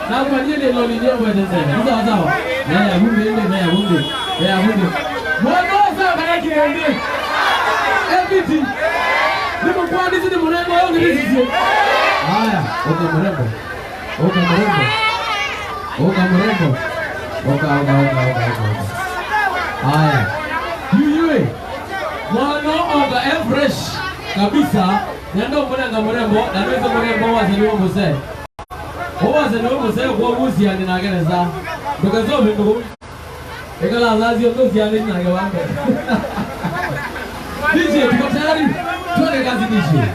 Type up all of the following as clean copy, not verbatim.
Now we need to know the name of the center. Yeah, who did it? Yeah, who did it? What was that? Everything. Little one is in the Moreno. Ah, okay, Moreno. Ah, you. One of the Empress Kabisa. Nando Moreno. That is the Moreno was the new say. Who was the noble say what was here in Aganesa? Because of him, because as you look here in Nagawanga. DJ, because I already told you guys this year.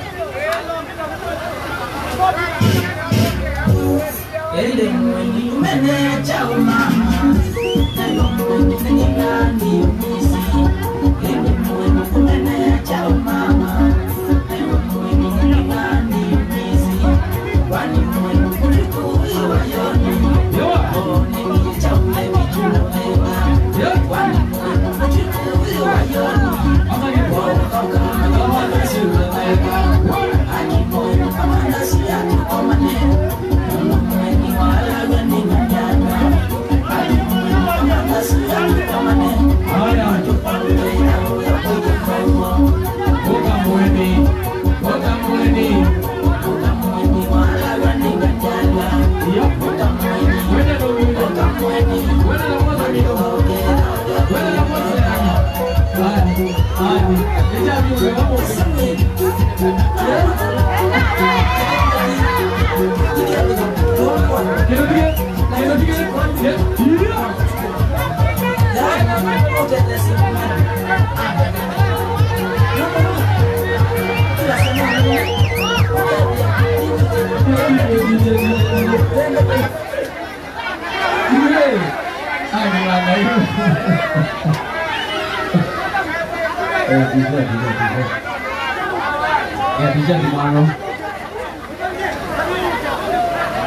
Bisa di mana?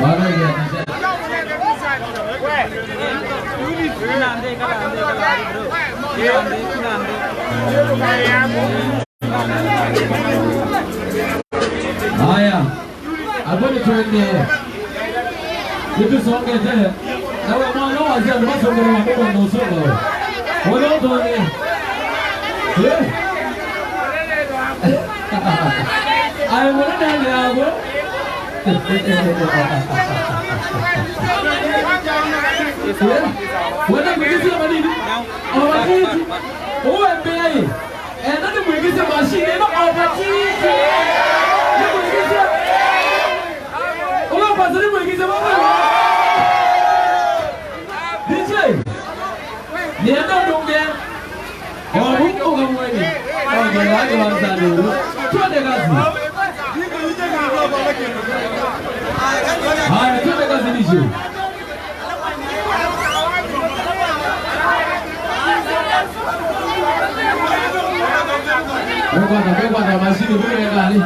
Mana ya bisa? Ayah, apa ni trend ni? Itu song kita. Kalau mana aja masuk ke rumah pun masuk ke. Orang tu ni. Ay, mo na ako. Wala mwingine ya manini? Opportunity. Oh, MBA. Nani mwingine machine na opportunity. Ni mwingine. Ola pasari mwingine mama. DJ. Ni ndo ndonge. Oh, huko kamweni. Oh, ndio wanzani. Twende kazi. Haya, twende kazi nisho. Beba mashini vile gani?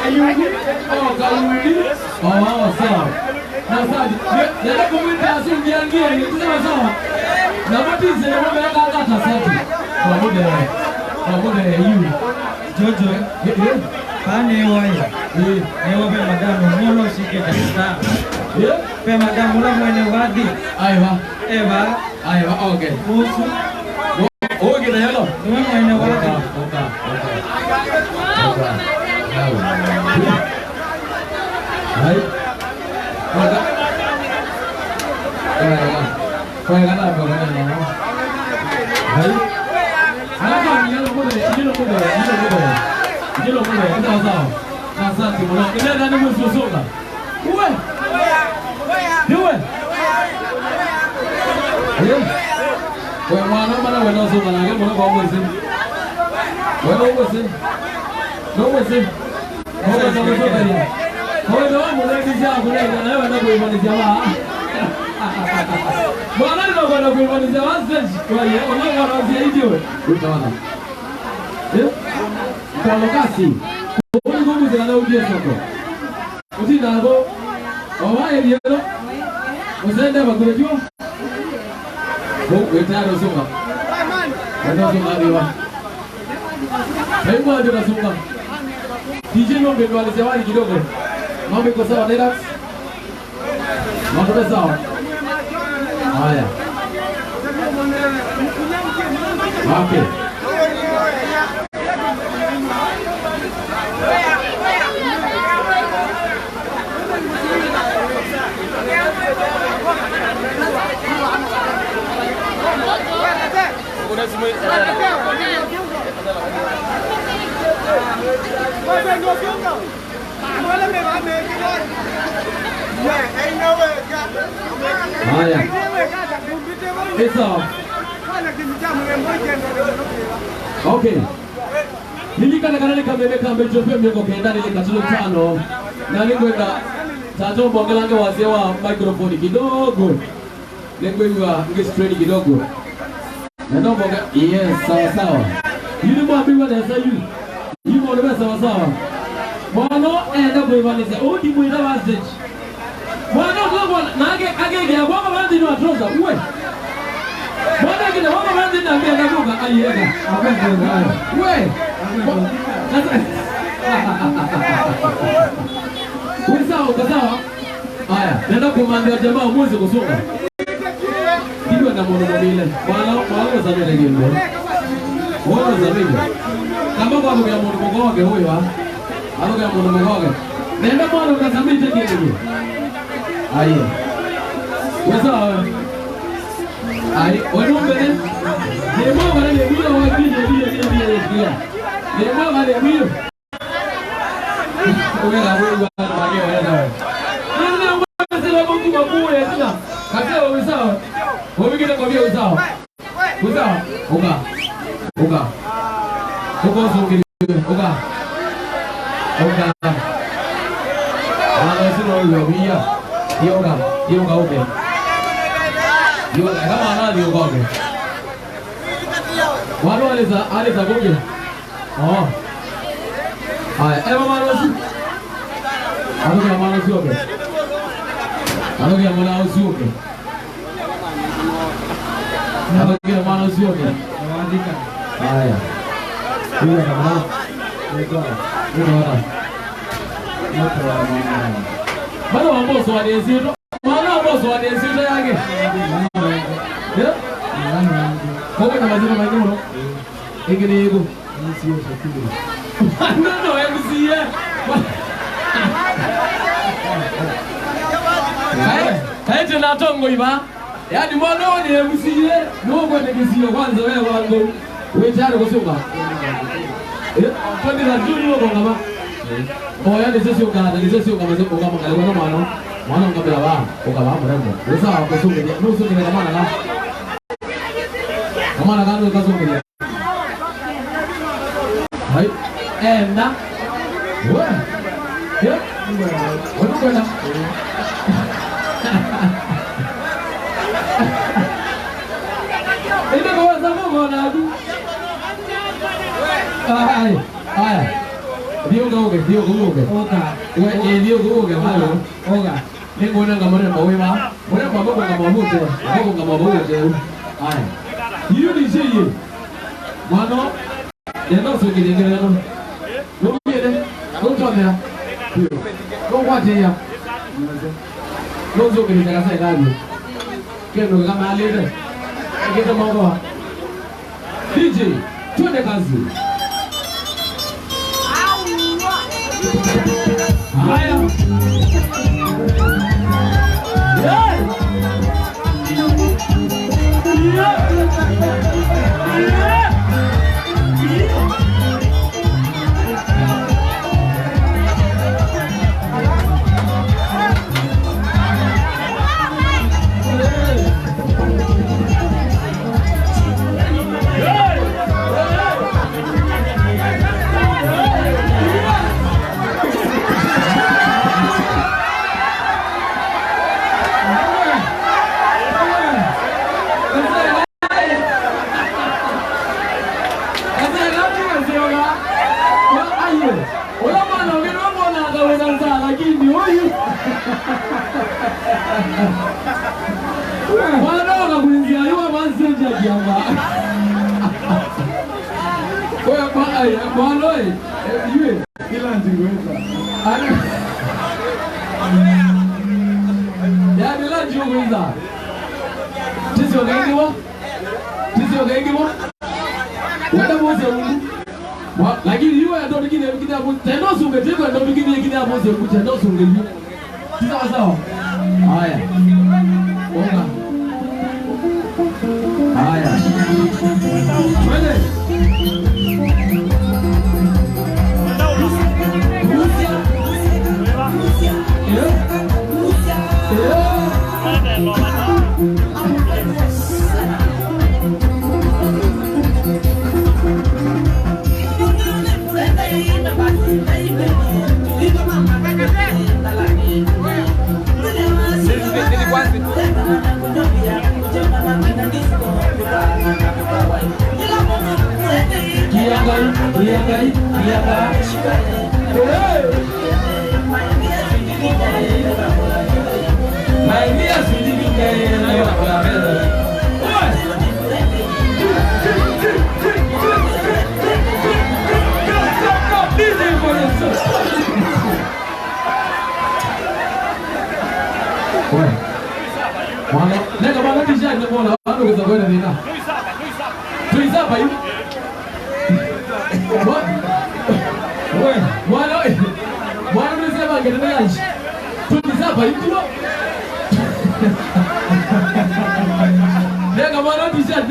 Ayugi. Oh, Kayugi. Oh, sawa. Na sasa, nenda kumwita asingiangie, nitasema sawa. Na matize na mambo yako hata sasa. Kwa muda yu. Jojo. Pane waya. Ewa pe madamu mono shike kabisa. Pe madamu la mwenye wadi. Aiwa. Okay. Musu. Okay, na yalo. Ndio mwenye wadi. Okay. Hai. Kaya kana ba kana na. Hai. Alafu ni yalo kule. Ndio sawa. Asante mwana. Ndio nani msusuka. Uwe. Kwa mwana wewe ndio soka na mwana kwa mwezi. Wewe mwezi. Wewe ndio soka ya. Wewe ndio mwanadishi hapo na wewe ndio kuimalizia wa. Bwana ndio kuimalizia wa sasa. Kwa hiyo unaona hiyo. Utaona. Kwa lokasi. Wewe ngumu zina ujie soko. Utinabo. Owaye leo. Uzende bakurejua. Wetaro sunga. Wetaro sunga diwa. Hebu aje sunga. DJ ngombe ndo alisewali kidogo. Mambo iko sawa relax. Mambo sawa. Haya. Okay. Haya. It's off. Okay. Nilikana kanali kambe jope mleko kenda nilikatulo tano. Na ningwenda tato bongelange wazee wa microphone kidogo. Ningwenda ngestraight kidogo. Na ndo bonga yes sawa. Yule mwambiwa na sasa yule. Yuko ndio sawa. Bwana enda kuivaliza. Odi mwenda wasage. Bwana kwa nage agege bwana bandi ni watroza uwe. Bwana kile bwana bandi na mbia ndakuka aliyeka. Uwe. Sawa. Haya, nenda kumwambia jamaa mwezi kusonga. Ndio na mwana mbele. Wala za mbele ndio. Wala za mbele. Kama kwa mwana mmoja huyo hapo kwa mwana mmoja. Nenda mwana ukazamite kile. Aye. Wewe wewe mbele. Ni mwana wale bila wengine. Ni mwana wale bila. Wewe na wewe wewe. Mungu mkuu ya sina. Katia wewe sawa. Wewe kile kwa vile sawa. Sawa. Uka. Uko zungili. Uka. Ana sio wewe bia. Yoga uke. Yoga kama ana yoga uke. Wano alisa goge. Oh. Haya, mama rosi. Hapo mama rosi uke. Hapo ya mwana usioke. Hapo ya mwana usioke. Naandika. Haya. Huyo na mwana. Unaona. Bado wamboso wa desito. Mwana wamboso wa desito yake. Kwa na mazina maneno. Ingine yego. Sio shakili. No, MCA. Hai tena tongo iba. Yaani mwana ni MCA, nuko nikisio kwanza wewe wangu. Wewe tayari kusonga. Kwani na juu nuko ngama. Oya nisio kana, nisio kama ziko kama kale kwa mwana ngabila ba, ukaba mrembo. Sasa kusonga, nusu ni kama na. Kama na kando kasonga. Hai. Na. Wewe. Wewe kwenda. Ini kwa sababu na adu. Haya. Dio goge. Oga. We dio goge malo. Oga. Ni ngona ngamore bawewa. Mwana babo ngamabute. Babo ngamabute. Ai. Hiyo ni sheye. Mano. Yendo sokidengere no. No yede. No tondea. No wate ya. No sokidengere sai dali. Kendo kama alide. Ngeta mongo. DJ, twende kazi. Haya. Wanaona kuingia yua manseja kiamba. Kwa bwana yeye kila ndigweza. Ya bila njogweza. Tisio gengiwa. Wada mose ungu. Lakini yua ndo bigine hapo. Tendo sunge tendo ndo bigine kile hapo mose ungu tendo sunge. Sawa sawa. Haya. Oga. Haya. Twende. Nega bana tisha ni mbona watu weza kwenda nina. Tuiza hapa hivi. Wewe, mwana unasema ngene yanchi. Tuiza hapa hivi tu. Nega bana tisha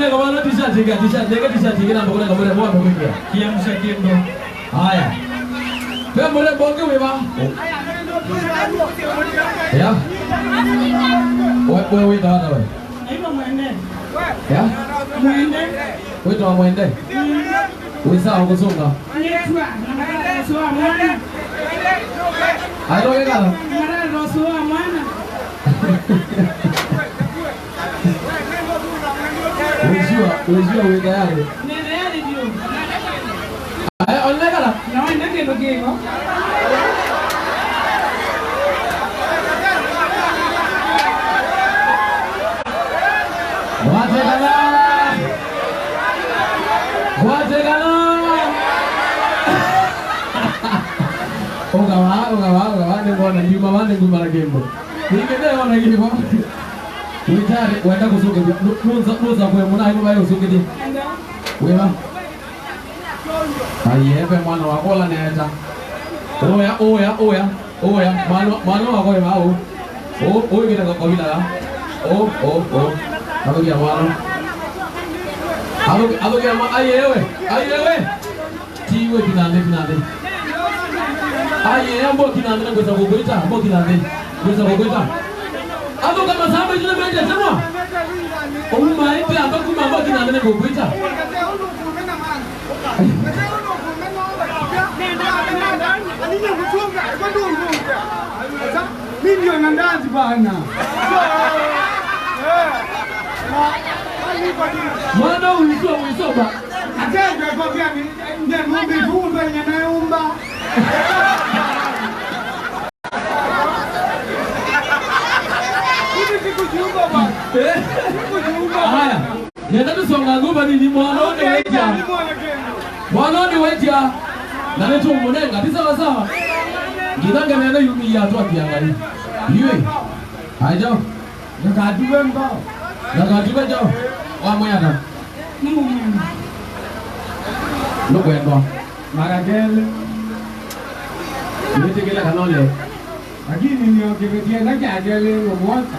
tigana mbona ngabona mwana mwingi. Kiamsha kindo. Haya. Wewe mbona bonge wewe? Ya. Wewe ndo ana wewe. Aiba mwende. Ya? Mwende. Wewe ndo mwende. Wewe sawa kusonga. Yetwa, ngara soa mwana. Alo yega. Ngara soa mwana. Unajua wewe tayari. Nene yale ndio. Aya, onekala. Na wende kendo kego. Oga ni mbona nyuma wande nguma la gembo. Nikende wana gimbo. Uitare wenda kusuke nuza kwa muna hiyo bayo usuke di. Wewa. Ayepe mwana wa kola neta. Oya. Mano wa kwa wao. Oyo kita kwa bila la. Hapo kia mwana. Hapo kia mwana ayewe. Tiwe kinande. Aye, ambo kinande ngoza kugoita, ambo kinande. Ngoza kugoita. Hapo kama samba yule mbele sema. Uma ipi ambo kuma ambo kinande kugoita. Milioni ndazi bana. Mwana ulisoba. Atende kwa gani? Ndio ngombe vumba nyanaumba. guba ni mwanoni weja. Mwanoni weja. Na leto umonenga tisa sawa. Ngidanga nene yumi ya tu akiangalia. Yue. Ajo. Nakatuwe mbao. Nakatuwe jo. Wa moyana. Loko endo. Maragele. Nitegela kanole. Lakini ni okivetia na kagele ngomwaka.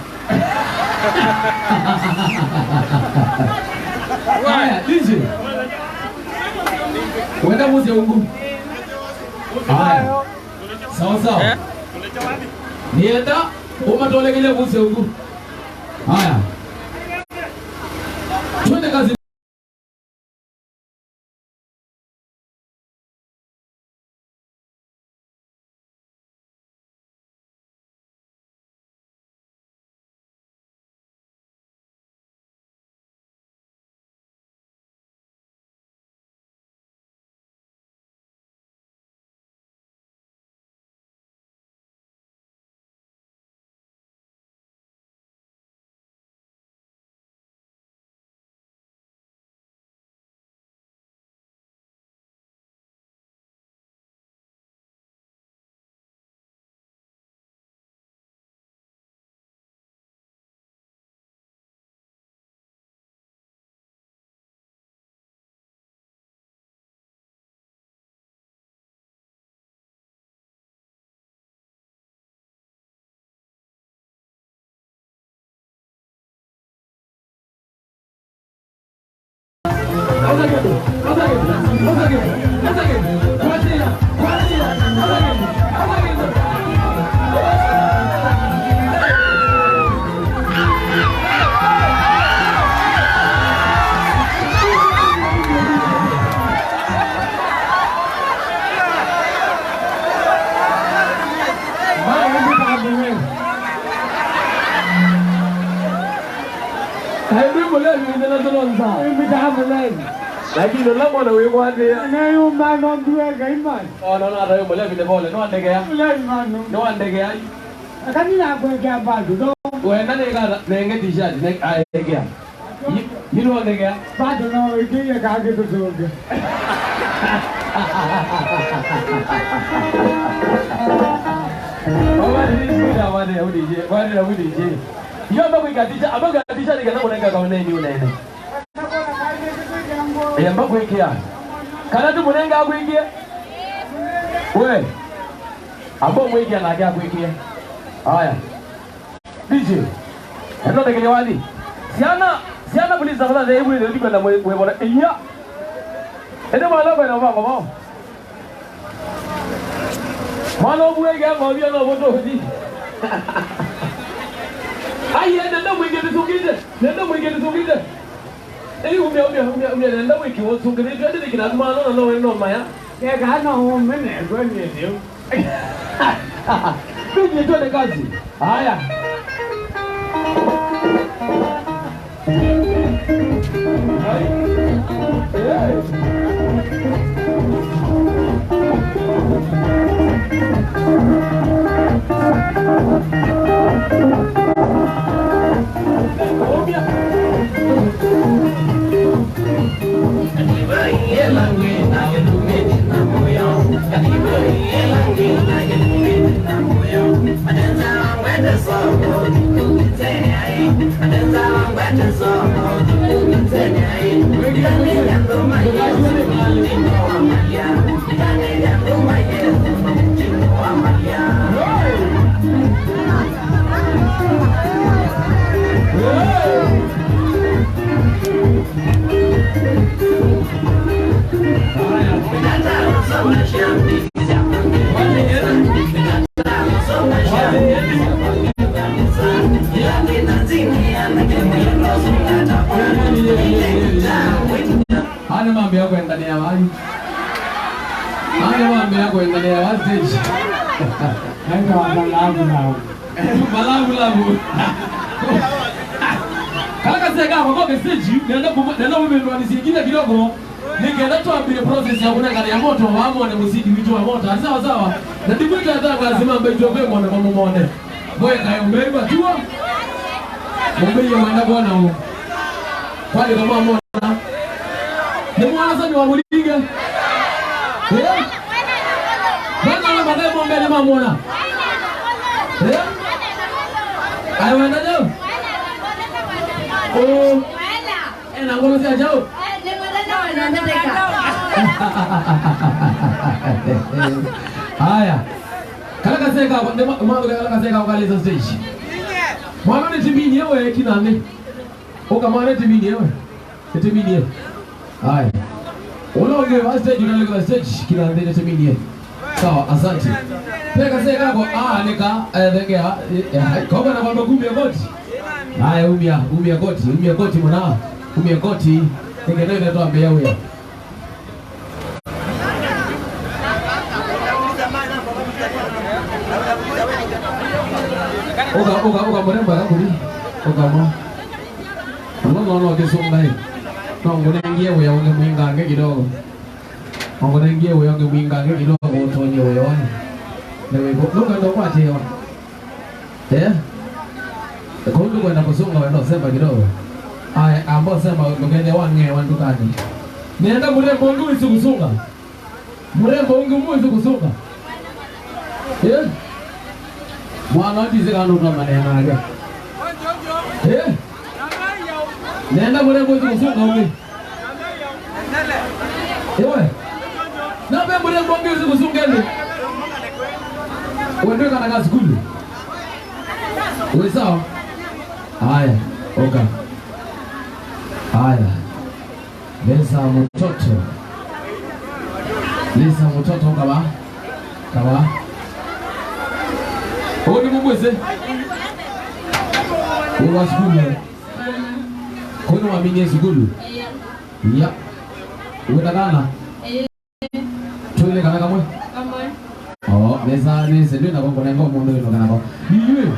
Haya, DJ. Wenda muzi ungu. Haya. Sawa sawa. Nienda umatolekele muzi ungu. Haya. Twende kazi. Lakini ndio mwana wewe kwa nini? Na yule mano ndiye gaimani. Oh no no, mole vile pole. No ndege ya. Yule mano. No ndege ya. Akani na kwa bado. Wewe nani kana nenge t-shirt ne ndege ya. Hilo ndege ya. Bado no ikiye kage kuzoga. Baba ni sura wale udije. Wale udije. Yo babu ikatisha, abaga katisha nikana mwenga kaone ni unene. Yamba kuikia. Kana tu munenga kuikia. We. Abo mwikia na kia kuikia. Haya. DJ. Endo tekele wali. Siana polisi za hebu ndio ndiko na wewe bora. Iya. Ende mala kwa na baba. Mala buega ngobia no boto hudi. Ai nenda mwingine tuzungide. Ei umia nenda wiki wosungide twende kina mwana na wewe no maya. Ya kana ho mene kwani ndio. Tuje twende kazi. Haya. Hana mambo yako endelea wapi? Hana mambo yako endelea wapi? Ndio Balabu. Kaka sega kwa message nenda mimi nisingie kidogo. Ningenda tuambie process ya kuna gari ya moto wamo na muziki wito wa moto. Sawa. Na dibuta hata lazima mbejo kwa mwana mama muone. Boye kayo mbeba tuwa. Mumbe yomanda bwana huo. Kwani kama Ni mwana sana wa mulinga. Bana na madai mwambia ni mamona. Ayo wenda jao. Oh. Na ngolo si ajao. Haya. Kala kaseka mwanzo kala kaseka ukaliza stage. Mwana ni timini yewe kinani. Oka mwana timini yewe. Timini yewe. Haya. Unaongea wa stage unaleka stage kinani timini yewe. Sawa, asante. Peka kaseka kwa nika ndegea kwa na baba kumbe goti. Haya umia goti mwana. Umia goti. Ningeenda tu ambia wewe. Oga mrembo akakuli. Oga mo. No kisonga hii. Ngonengie wewe unge mwingange kidogo. Ngonengie wewe unge mwingange kidogo utonye wewe. Lewe luka ndo kwati hiyo. Kundu kwenda kusonga wewe ndo sema kidogo. Aya ambao sema ngende wange wandukani. Nienda mrembo ndu isikusunga. Mrembo unge mwizi kusunga. Mwana ndize kanu kama maneno yake. Nenda mrembo isikusunga unge. Ewe. Na be mrembo unge isikusunga ndio. Wewe kana kazi kule. Wewe sawa? Haya, oka. Haya. Lesa mtoto kama. Oni mumweze. Uwa skulu. Kono wamini skulu. Ya. Uweta kana? Tuile kana kamwe? Oh, lesa ndio na kongo nengo mundo ndo kana ko. Niwe.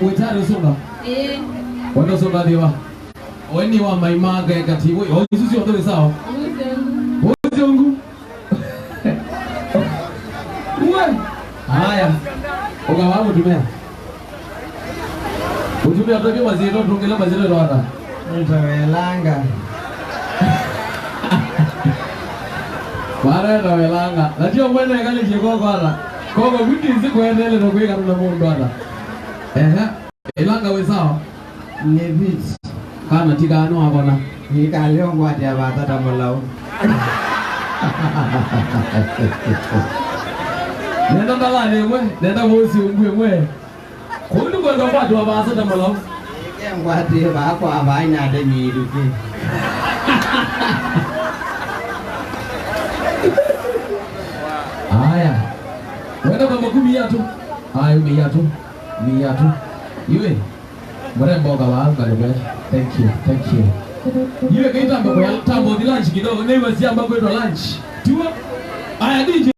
Wetaro songa. Wando songa diwa. Weni wa maimaga katibu. Oh, isusi ondoe sawa. Wozongu. Haya. Oga wangu tumea. Utumia toki mazito tungela mazito rwanda. Ntawelanga. Mara ndo welanga. Najua mwene kale jiko kwala. Kogo kuti nzikuendele ndo kuika ndo mundu anda. Elanga we sawa. Ni vit. Kana tika ano abona. Ni kalio ngwati abatata molao. Nenda ndalane mwe, nenda wosi ungwe mwe. Kundu kwenda kwatu abasata molao. Ngwati bako abanya de miruke. Haya. Wenda kwa makumi yatu. Haya miyatu. Iwe. Mrembo kawaanga lebe. Thank you. Iwe kaita mbako ya tambo di lunch kidogo. Newa siya mbako yetu lunch. Tiwa. Haya DJ.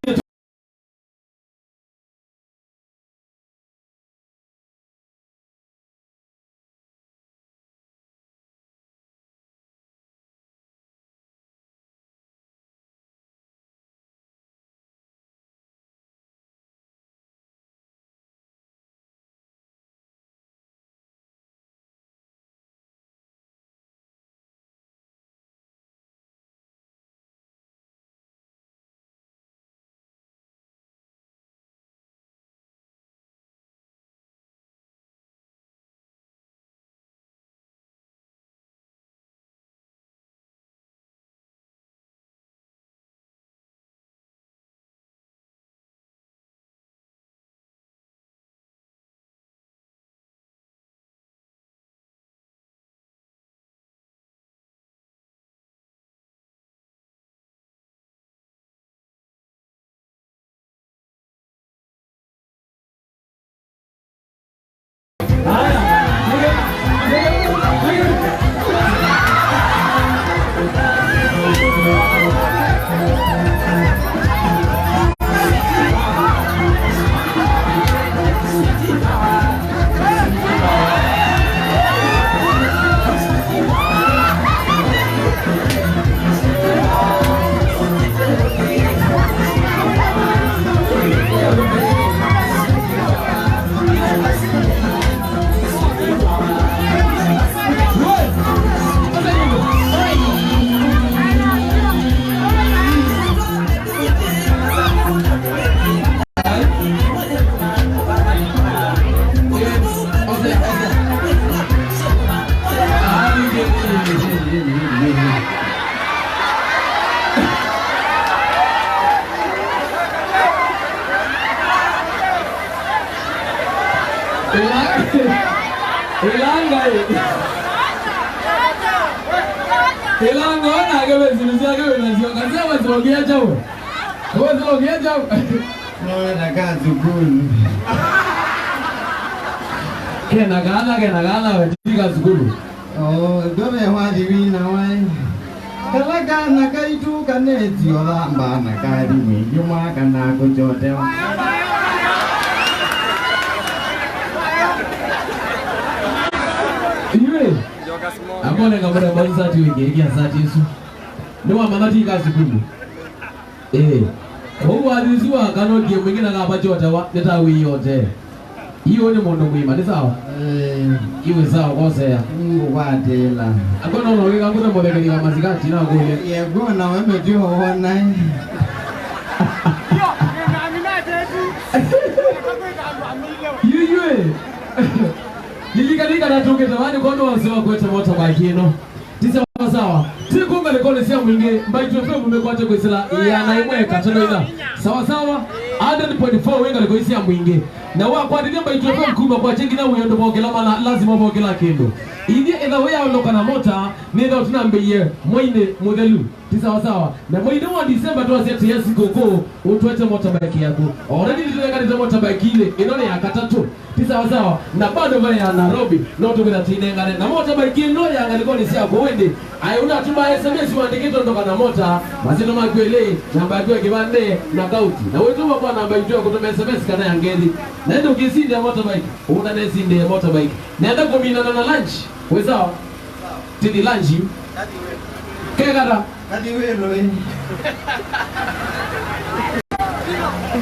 Ilanga wana gawe zinuzia gawe nazio kasema zogea chao. Kwa zogea chao. Na kazi kulu. Kena gana wetika zukulu. Oh, dome waji wina wai. Kalaga na kaitu kaneti olamba na kari mwingi mwaka na kuchotewa. Iwe. Amone ngamura bonza tuwege asati Yesu. Nwa manati kazi kulu. Kwa waliziwa kanodie mwingine akapachotewa netawi yote. Iyo ni mondo mwima ni sawa? Iwe sawa kosea. Mungu watela. Akona unawe ngura modekeli wa mazikati na gole. Yego na wewe ndio wana. Yeye. Nilikalika na tunge tawani kondo wasewa kwete motorbike ino. Tisa sawa. Tikunga lekole sia mwingi mbaito FM mmekwate kwa isla ya naimweka tano ina. Sawa sawa. 100.4 wenga leko isia mwingi. Na kwa ndiye mbaito FM kumba kwa chengi na uyondo bogela mana lazima bogela kendo. Idi eda weya ondoka na mota nenda tunambeye moine modelu. Tisa sawa. Na moine wa December tu aseti yesi koko utwete motorbike yako. Already ndio motorbike ile inone ya katatu. Tisa sawa. Na bado vile ya Nairobi noto bila tinengane na motorbike ino ya ngaliko ni sia ko wende. Ayuna tuma SMS wandikito ndoka na mota masino magwele namba yako kibande na kauti. Na wewe tu kwa namba yako kutumia SMS kana ya ngeli. Na ndio ukisindi ya motorbike una nesindi ya motorbike. Naenda kumbina na lunch. Wewe sawa? Tini lunch. Kegara. Kadi welo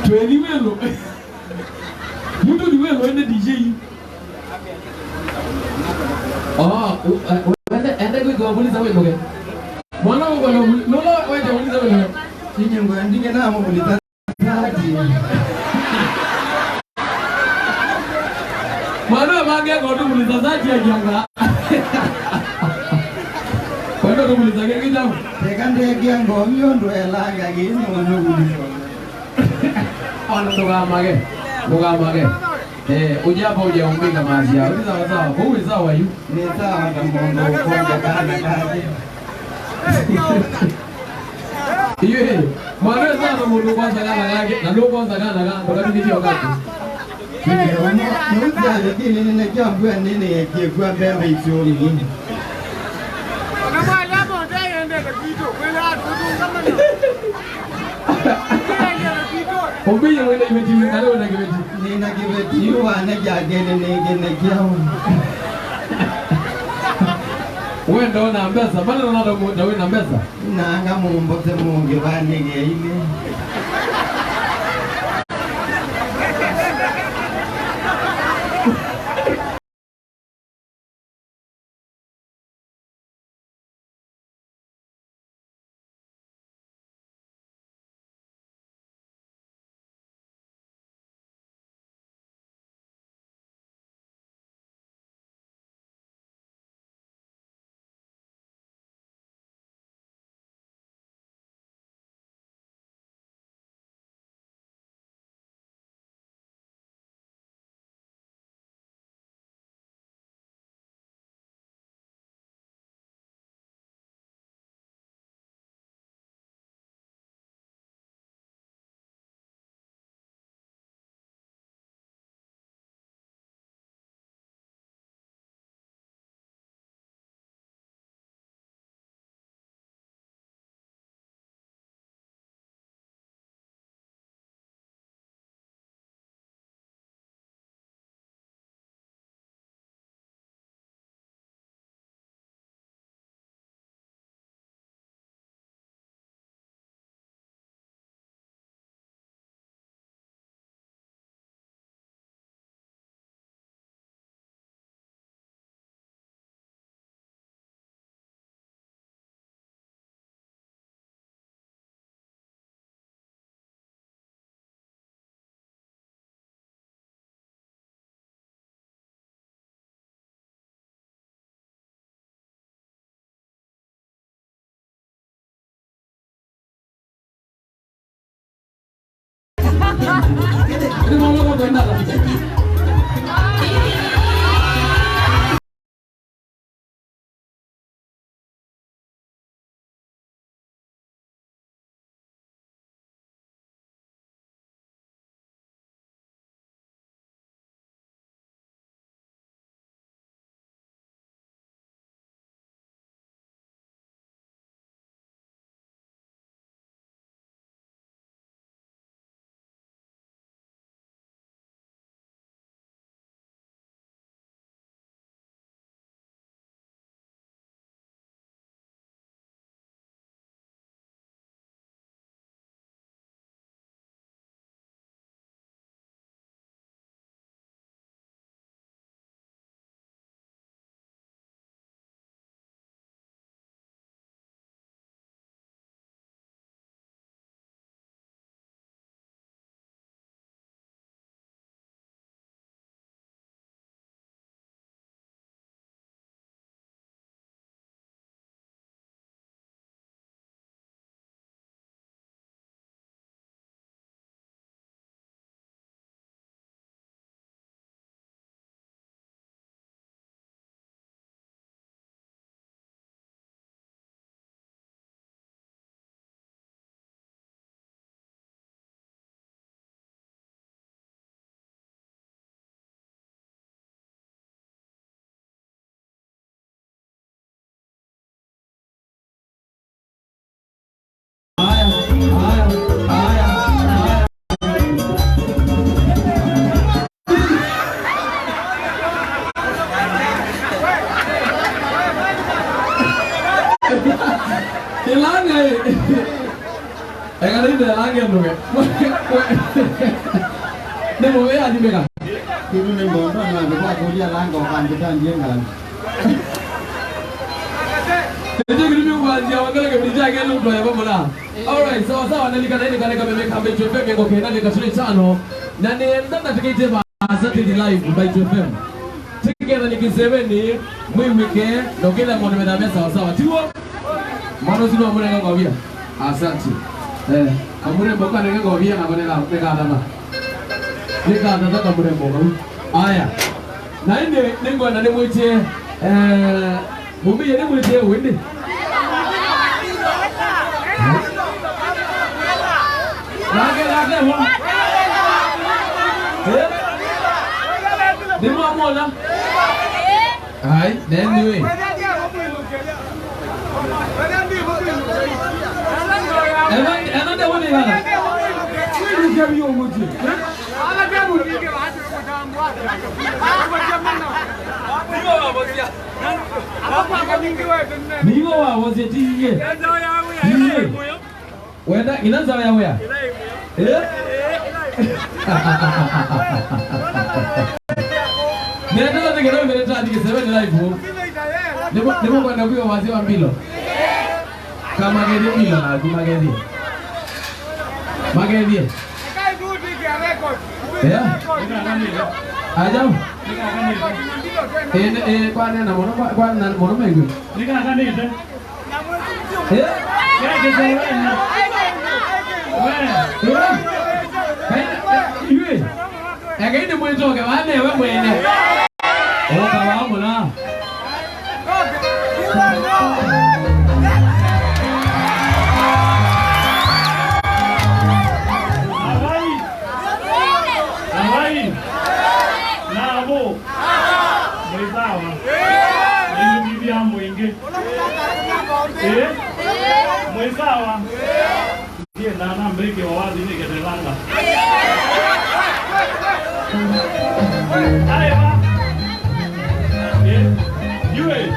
Tweni welo. Mtu ni welo ende DJ. Ende kwa kuuliza wewe ndoge. Mwana wangu nolo wewe kuuliza wewe. Kinyo ngandike na muliza. Mwana wangu ngodo muliza zati ya janga. Kwenda kumuliza genge jamu. Tekande gyango myondo elanga ginyo nugulizo. Ono Mugamage. Ujapa ujaumbika mazi yao. Ni sawa sawa. Kwa uwe sawa yu. Ni sawa kamondo konga kana kaje. Iye. Mwana sana mundu kwanza kana yake. Na ndo kwanza kana kana. Kwa kiti wakati. Nuja lakini ninajambua nini yake kwa mbele isioni nini. Obiye wenda imeti ngalo na kibeti. Nina kibeti wana jagene negene kyao. Wenda ona mbesa, bana na ndo muda wena mbesa. Nanga mumbote mungi banige ile. Ini mau ngomong benar. Kitu ni bondo na kwa kulia lango kan kita jengan. Ndio kitu kuanzia wakala kabisa gani mtu ya baba na. Alright, sawa sawa nalikana ile kana kama meka Bait FM ngo kena ni kasuri tano. Na ni ndata tikite ba asante di live Bait FM. Tikete ni kiseveni mwimike ndo kila mmoja medamia sawa sawa. Tiwo. Mano sino amuna ngawia. Asante. Kamure boka nenge ngawia na bone la peka adama. Nika nataka mrembo. Aya. Na inde ningo na nimwitie mumbi yene mwitie wende. Lage ho. Dimo amona. Ai, then niwe. Ena one ngana. Ni jabi omuti. Nigo wa wosia tiye. Wenda inaanza wea. Nenda tegera mbele tadi kisebe ni live. Ndipo kwenda kwa wazee wa Mbilo. Kama gedi Mbilo na kumagedi. Magedi. Ajam. Kwa nena mono mengu. Nika kanite. Again, we talk about never win. Oh, come on. Mwesawa. Ndiye nana mbeke wa wazi ni ketelanga. Aiwa. Yue.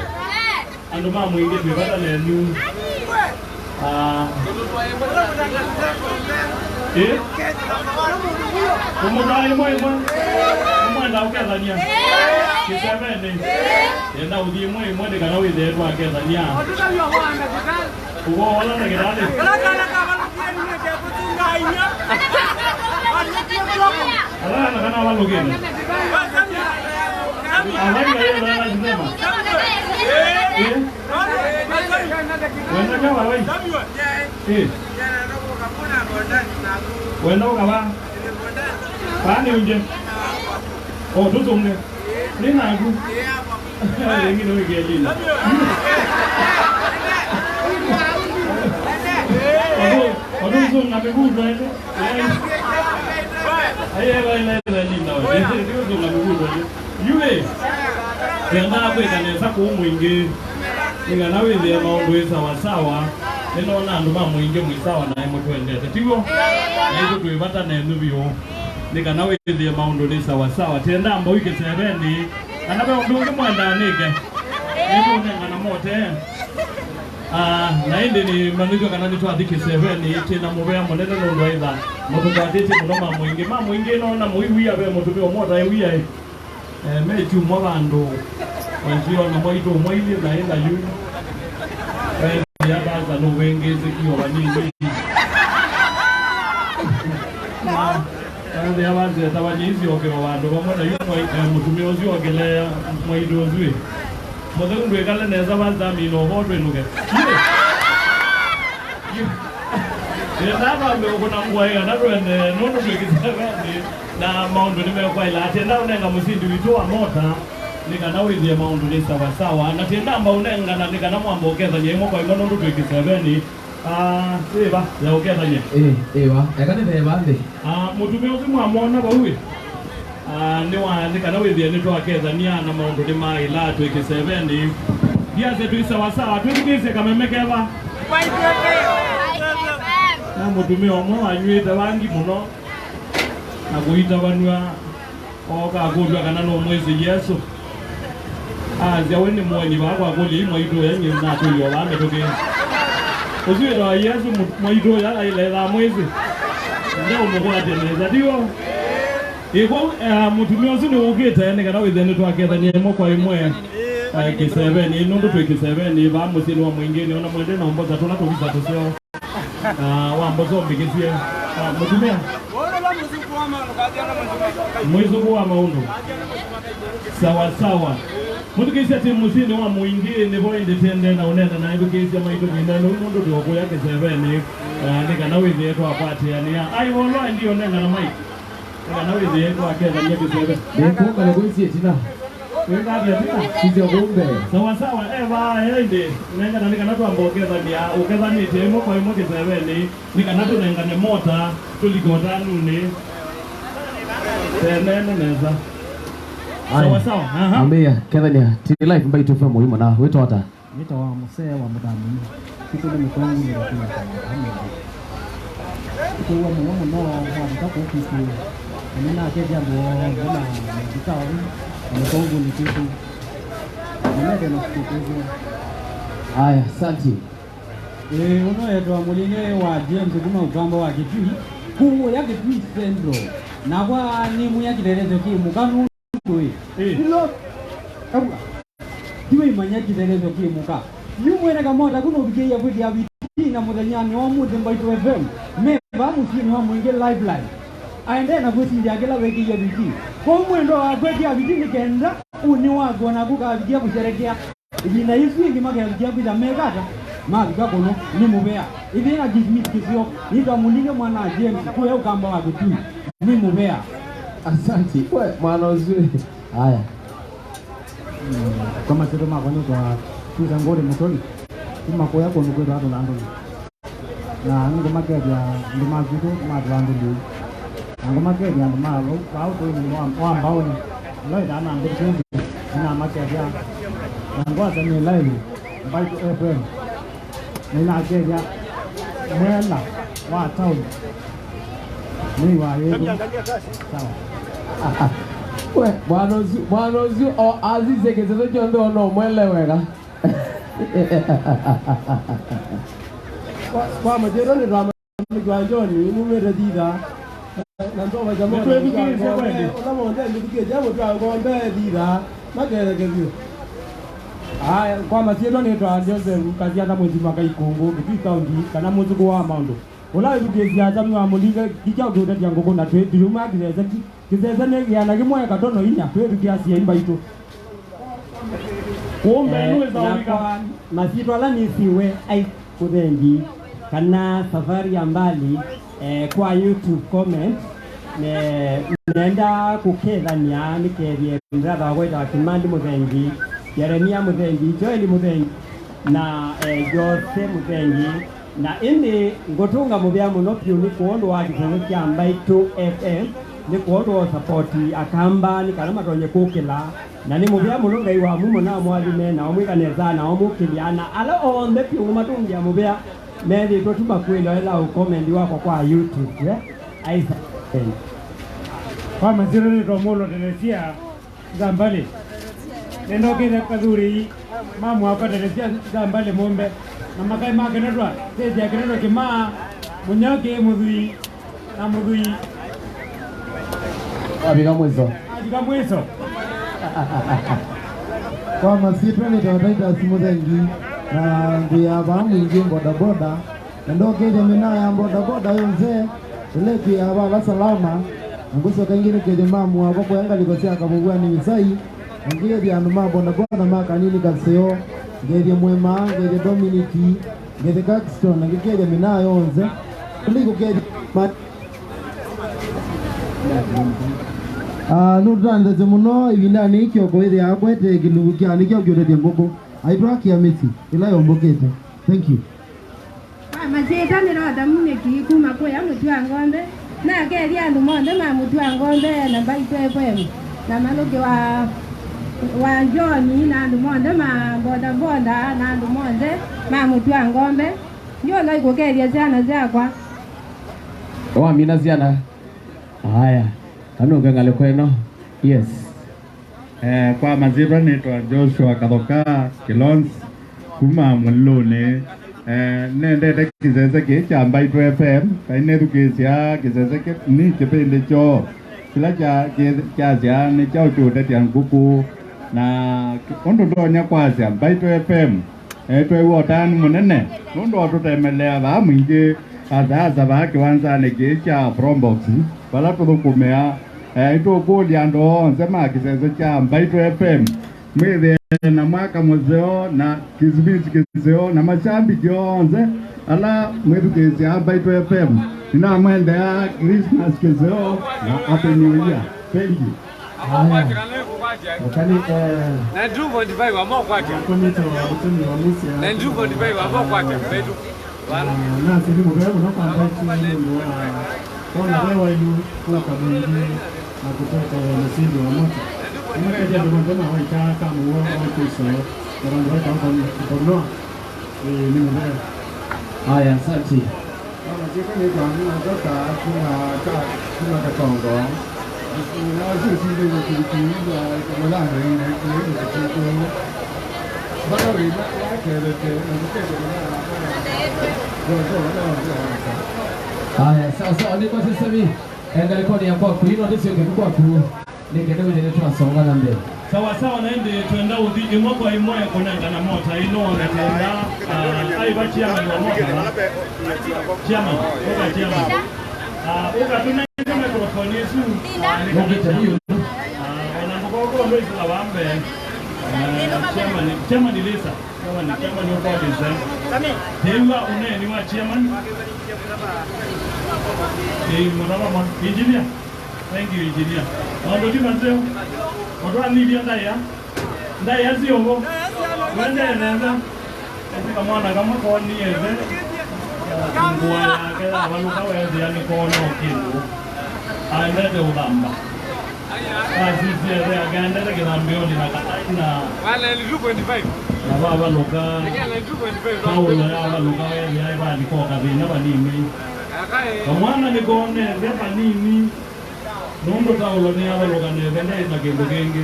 Ando mama mwingi bebata na nyu. Kumudai mwe. Mwenda ukethania. Kisebene. Yenda udhi mwe de kana withe twa kethania. Ugo wala na gedale. Ala na kana walo gene. Ala ni yeye na njema. Wenda kawa wewe. Wenda ukawa. Pani unje. Oh, tuzunge. Nina aku. Lagi no ikeli. Aduh zung nabe gudo ete. Aye baile linda. Ndio zung nabe gudo. Yule. Tena hapo ikanesa kumwingi. Ninga nawe ndio maondo sawa sawa. Neno na ndo mamwingi mwisawa na mutwendete. Tigo. Ndio tuivata na nubio. Nika nawe ndio maondo ni sawa sawa. Tenda ambo wiki 7 anabe ndunge mwanda nike. Ndio nenga na mote. Na indi ni maniko kanani tu adiki 7 tena mubea monene ndo aidha. Moto kwa dete munoma mwingi no na muiwi abe moto be omota ewi ai. Mechi mwabando. Wanjio na mwaito mwaili na enda yu. Ya baza no wengeze kiyo banini. Ndio abaze tabanyizi okero bandu bamona yu mutumio ozio ogelea mwaido ozwi. Modelo ndo ekale neza baza mino hodo enuge. Ndio kuna ngwa ya nado ene nono twekizabani na maondo nimekwa ila atenda unenga musindi witoa mota nika nawe ndio maondo ni sawa sawa na tenda amba unenga na nika namwamba okeza nyemo kwa imono ndo twekizabani eba ya okeza nye ewa yakane beba ndi mutumio zimwa mona bawe ni wa nika nawe ndio ni twakeza ni ana maondo ni mai la twekizabani biaze tu sawa sawa twekeze kamemekeva na mutumio omwe wanywita bangi muno na kuita banwa oka kudwa kana no mwezi Yesu azya weni mwenyi bako akuli mwaito yenye na kuyo bame toke uzira Yesu mwaito ya ile la mwezi ndio mwoja teneza dio iko mutumio zino ukita yani kana withene twaketha nyemo kwa imwe K7 ni ndo K7 ba musini wa mwingine ona mwende na mboza tuna tubisa tuseo wambozo mbikizie mutumia mwizugu wa maundo sawa sawa mutukisia timu musini wa mwingine nebo independent na unenda na edukisia maito nyinda no mundo doko yake 7 nika na wizi yetu apati yani ai wolo ndio nenga na mai nika na wizi yetu akeza nyeke 7 ndio kale kuisie tina wenda bia tina sio bombe sawa sawa eva ende nenga na nika natu ambokeza bia ukeza ni temo kwa imoke 7 nika natu nenga ne mota tuligota nune tena neza sawa sawa ambia Kevin ti life mbai tu famu himo na wetu hata Nita wa msee wa mdamu kitu ni mkongo ni kwa kitu wa mwana no wa mtako ofisi nina keja bo na kitawa mkongo ni kitu ndio na kitu haya santi uno yetu amuline wa James kuma ukamba wa kitui kuwo yake twi centro na kwa ni muya kiderezo ki mukanu ilo kabla diwe manya kiderezo ki muka yumwene kamota kuno bigeya kwiti ya biti na mudanyani wa mude mbaito FM me ba musini wa mwinge live aende na kwiti ndia kila weki ya biti kwa mwendo wa kwiti ya biti nikenda uni wako na kuka bigia kusherekea ina hizi ngima ya bigia bila megata mali gakono ni mubea ibi na dismiss kisio ita mulinge mwana James kwa hiyo kamba wa kuti ni mubea asante wewe mwana uzuri haya kama sio kama kwa tuza ngore motoni kuma kwa yako ndio kwa ndo na ngoma kwa ya ngoma zitu madwandu ndio ngoma kwa ya ngoma au to ni wa ambao ni leo dana ndio tunzi na makia na ngoja ni live by FM nina keja mwela wa town ni wa yetu sawa we bwana ozu o azize kezezo jondo no mwelewera kwa majero ni rama ni gwanjoni ni mere dida na ndo wa jamaa wewe bikije kwende ona mwende bikije jambo kwa ngombe dida magere gebio haya kwa masiero ni twa Joseph kazi hata mwezi mwaka ikongo kifika undi kana mwezi kwa maundo ola bikije ya jamaa wa mulinga kijao ndio ndio ngoko na twe diruma kizeza ne yana kimwe katono inya twe bikiasi imba ito kumbe nuwe za ulika masito ala nisiwe ai kudhengi kana safari ya mbali kwa YouTube comment nenda kukethania nikerie mratha wagweta Kimandi Muthengi, Yeremia Muthengi, Joel Muthengi na Jose Muthengi na ini ngotunga mubya muno piu ni kuondo wa kitongo kya Mbaitu FM ni kuondo wa supporti akamba ni kana matonye kukila na ni mubya muno ngai wa mumo na mwathime na omwikaneza na omukiliana ala onde piu matungia mubya methi tutuba kwilo ela ucomment wako kwa YouTube aisa kwa maziro ni tomulo tenesia Zambale nendo kile kadhuri mamu hapa tenesia Zambale mombe na makai make netwa teja kinendo kima munyake mudhui na mudhui Abiga mwezo kwa masito ni tawataita Muthengi na nguya mwingi bodaboda nendo keje mina ya bodaboda yonze ile kuya bala salama nguso kangine keje mamu wako kwanga likosia kabugwa ni misai ngiye bya nduma bodaboda makanini kaseo ngeje mwema ngeje Dominiki ngeje Caxton ngeje mina yonze kuliko keje nutanze muno ibindani ikyo koire yakwete kilugu kyani kyo gyotete ngoko aitwa kiamisi ila yombokete. Thank you. Mazeta ni roda mune kikuma kwa ya mutu wa ngombe na keri andu monde ma mutu wa ngombe na Mbaitu FM na maloke wa Joni na andu monde ma boda boda na andu monde ma mutu wa ngombe ndio na iko keri jana zakwa wa mina ziana haya kanunga ngale kweno yes kwa maziro nitwa Joshua Kathoka Kilons kuma mulune nende kizeze cha Mbaitu FM kaine tukisia kizeze ni kipindi cho kila cha ni cha uchude tia nguku na kondo donya kwazia Mbaitu FM twe wotani munene kondo tutemelea ba mwingi azaza ba kiwanza ne cha Prombox bala tukumea ito kodi ando nsema kizeze cha Mbaitu FM mwithe na mwaka muzeo na kizibiti kizeo na machambi jonze ala mwetu kezi ya Mbaitu FM nina mwende ya Christmas kizeo na Happy New Year. Thank you. Wakani na ndugu ndivyo wa mwa kwake komito utumi wa musi na ndugu ndivyo wa mwa kwake Mbaitu bana na sisi mwewe na kwa Mbaitu kwa wewe ilu kwa kabindi na kutoka msingi wa moto nimekaja ndio kama waita kama wao kesho ndio ndio kama ni mwenyewe haya asante Kama jiko ni kwa nini natoka kuna katongo na sisi ndio tulikiwa kwa lana ile ile kitu bado ile yake ile haya sasa ni kwa sasa hivi rekodi ya kwa kuino ndisi kwa ku nikende ile tunasonga na mbele sawa sawa naende twenda udhi mwako imoya konanga na mota ino na tenda aiba chiama ni mota chiama oka chiama oka tunaenda mikrofoni yesu ngombe hiyo wanangoko ndo isla wambe chiama ni lisa chiama ni kwa design dewa uneni wa chiama mama engineer. Thank you, engineer. Ando di manzeo. Ando anidia ndaya ziongo. Wende nenda. Ese kama na kama kwa ni eze. Ngwa kila waluka wezi yani kono kitu. Aenda de ulamba. Sisi eze aganda de kilambioni na kataina. Wala ni 2.5. Na baba luka. Ni 2.5. Paulo ya luka wezi ya bali kwa kabina banini. Kamwana ni kone zepa nini nondo taulo ni aba logane vende na kendo gengi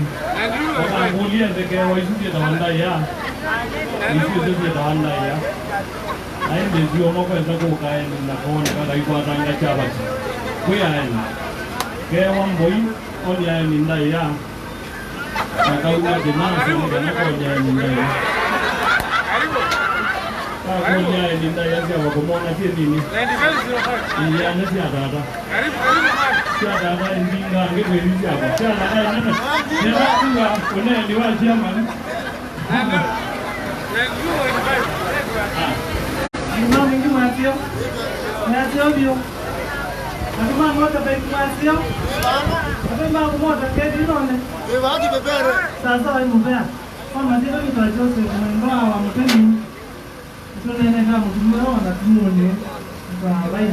akamulia ndeke waisudia tawanda ya isudia tawanda ya aende zio moko eza kukae na kone kada iko atanga chaba kuya ene ke wamboi oni ya ni ndai ya akauya dinasi ni kana konya ni ndai konya ni ndai ya kwa kumona tie nini iya nasi adada siapa indinga ngekweni siapa siapa nana nena kuwa kone ni wa chairman Mama mingi matio bio Natuma moja bike mwasio. Natuma kumoja kedi none. Waki bebere. Sasa wa mbea. Kwa maziro ni kwa Joseph mwemba wa mtemi. Tunene kama mtumero na tumuni kwa bai.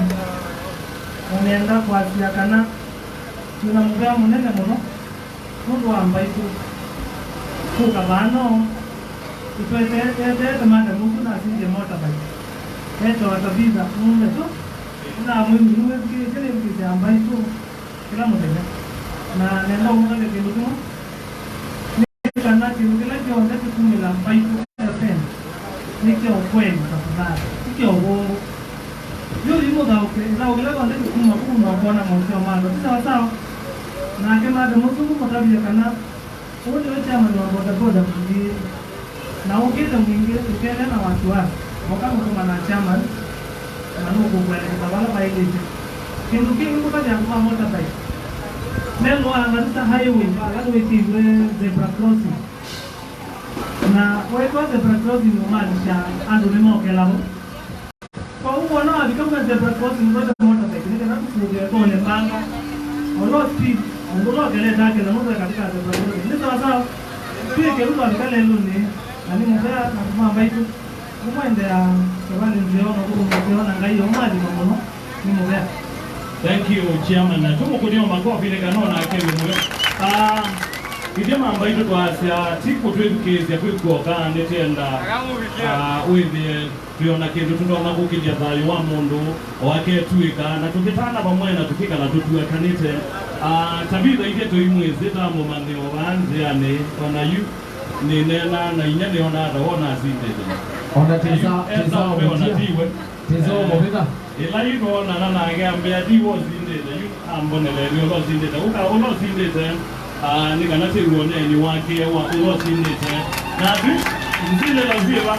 Unaenda kwa asia kana. Tunamgea munene muno. Mundu wa mbaitu. Kuka bano. Ituete tamanda mungu na sinje mota bai. Eto watabiza mungu tu. Na mwingi nuwe kile mkisi ambaye tu kila mmoja na nenda unga ke kitu ni kana kitu kila kitu ndio kumila ambaye tu FM ni kio kweli tafadhali kio bongo yule mmoja na ugelewa ndio kuma kuona mwanzo mando sawa sawa na kama ndio mtu mtabia kana wote wote ama ni boda boda na ungeza mwingi ukienda na watu wako wakati kama na chama manuko kwa sababu pale ile kindu kingi kwa jamaa moja bai melo angalia highway highway tigre zebra crossing na kwa zebra crossing maanisha ando ni moke lao kwa huko na kama zebra crossing moja bai ni kana kufuga tone banga olo speed ndo kile dake na moja katika zebra crossing ni sawa sawa pia kiruka kale luni na ni mbaya na kama bai tu kumwendea sabani ndio na ngai omali mamono ni mbaya. Thank you chairman na tumo kudio makofi ile kanona akewe mwe kidema ambayo twasia tiko twedukezi ya kwikoka ndetenda withe tuona kindu tundona gukiria thayo wa mundu wake tuika na tukitana pamwe na tukika na tutuakanite tabitha ithie tuimwezi tamo maneo banze ane ona yu ni nena na inya ni ona ona asindete ona teza ona tiwe teza mobika ila ino na ngambia diwo zindete yu ambonele yo zindete uka ono zindete ni kana tiruone ni wake wa ono zindete na tu zile la viva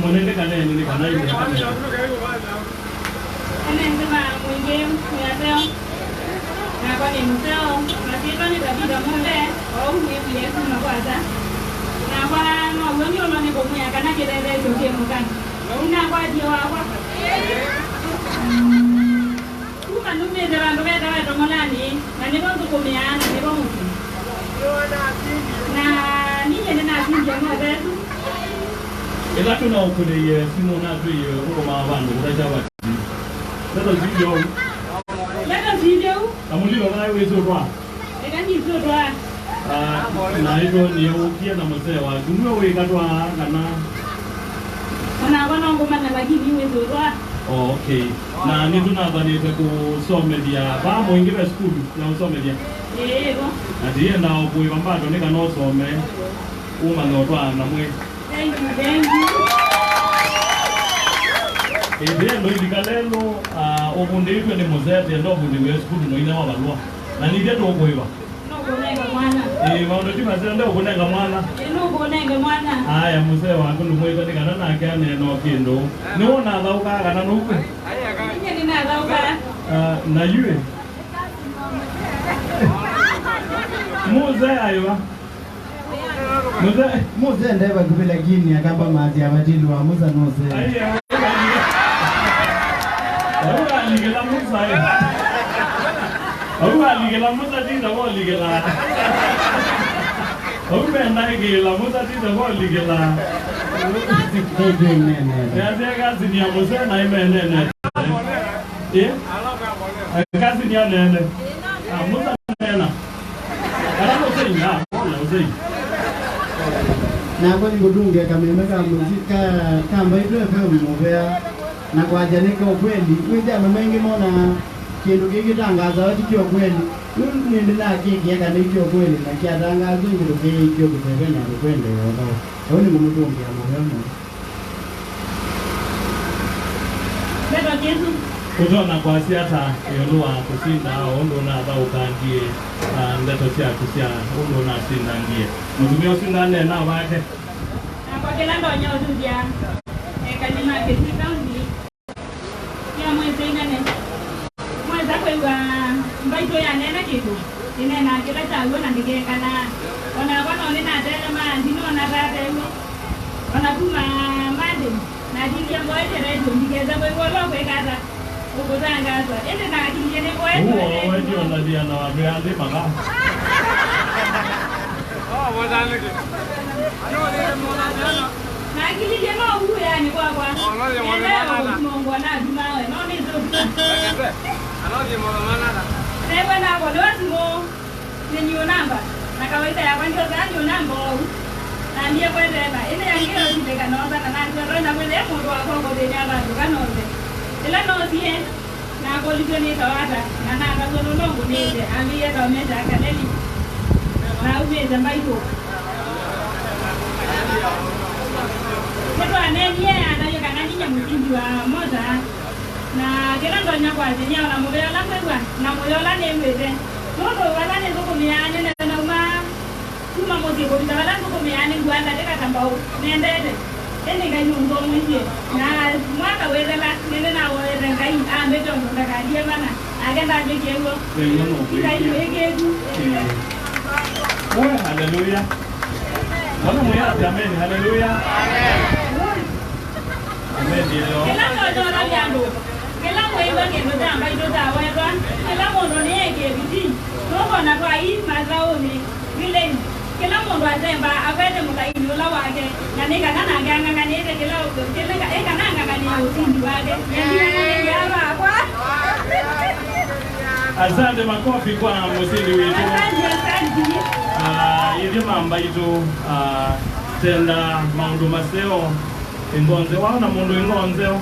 monende kana ni kana ile Anasema mwingie mwanao na kwa ni mtao na sisi ni tabia munde au ni Yesu na kwanza na kwa no wengi wanaona kwa mwenye kana kelele zote mkani una kwa dio hapa kuma nume za ndo beta wetu molani na ni bongo kumeana ni bongo na ninyi na sinje na betu ila tuna ukulie sino na tuyo huko mabandu utajawa Leta video. Leta video. Amulio nayo wezo kwa. Eka ni zodwa. Na hivyo ni ukia na mzee wa gunwe wewe katwa kana. Ona wana ngoma na lakini wezo kwa. Oh, okay. Na ni tunadhani kusomea ba mwingine school na usomea. Yego. Na ndiye ndao kuiva mbado nika no some. Uma ndotwa na mwe. Thank you. Ndo ilikalelo obundi itwe ni muzete ndo obundi weskulu no ina wabalwa na nibya to okuiba no kunenga mwana maondo timaze ndo kunenga mwana no kunenga mwana aya muzee wangu ndumwita nikana nake aneno kindu niwona thauka kana nukwe ninyi nina thauka na yue muzee aywa muzee ndeba kubila gini akamba mazi abatilu wa muza nose aya Ligela musa ligela musa tinda bo ligela na ligela musa tinda bo ligela ya kazi ni musa na imene kazi ni nene musa nena ala musa ya musa na kwa ngudunge kamemeka muzika kamba ile FM mobea na kwa janeka ukweli wija mengi mona kindu kigitangaza wati kio kweli nindi na kiki aka ni kio kweli na kia tangazo ndio kio kutegenya kwende yodo honi mumutungi ya muhimu Beba Yesu kutona kwa siata yolua kusinda ondo na ba ukangie ndato cia kusia ondo na sinda ngie muzumio sinda ne na wake na kwa kila ndo nyozu dia kanima kesika ndi ya mwezi ngane mweza kwa mbaito ya nena kitu inena kila changu na ndike kana ona kwa nini na tena ma ndino na rate ona kuma mande na dingi lo kwekata ukutangaza ende na kinjene kwa Huo ndio ndio na wameanza mama. Mwanangu. Na kinjene no huo yani kwa. Mungu anajumawe no ni zo. Anaje mwana. Never na kwa lazima ni new number. Na kawaida ya kwanza ndio namba au. Na ndiye kwa tena. Ile yangia ndio kanoza na ndio na mwende mtu wako kwa denia bandu kanoze. Ila no sie na kwa lije ni tawata na na kazono longo nje aliye kwa meza kaneli. Na umeza mbaiko. Kwa nenie anayo kanani ya mtindi wa moja. Na kila ndo nya kwa jenya na moyo la kwegwa na moyo la nembe. Todo wala ne ko miane na uma kuma modi ko wala ko miane ngwanda de katambao nendede ene ga nyungo mwije na mwaka wedela nene na wele ngai ambe to ndo ga die mana agenda je kengo kai wegegu Haleluya. Bwana mwaya amen. Haleluya. Amen ndio. kila ndo ndo yando kila mwewe ke ndo tamba ndo dawa ndo kila mondo ne ke biti no bona kwa hii mazao ni vile kila mundu azemba akwete mukaini ula wake na nika kana nganga nete kila eka nanga ngani usindi wake ndiye yaba kwa Asante makofi kwa musindi wetu. asante Hivyo mamba itu tenda maundu maseo ingonze wana mundu ingonzeo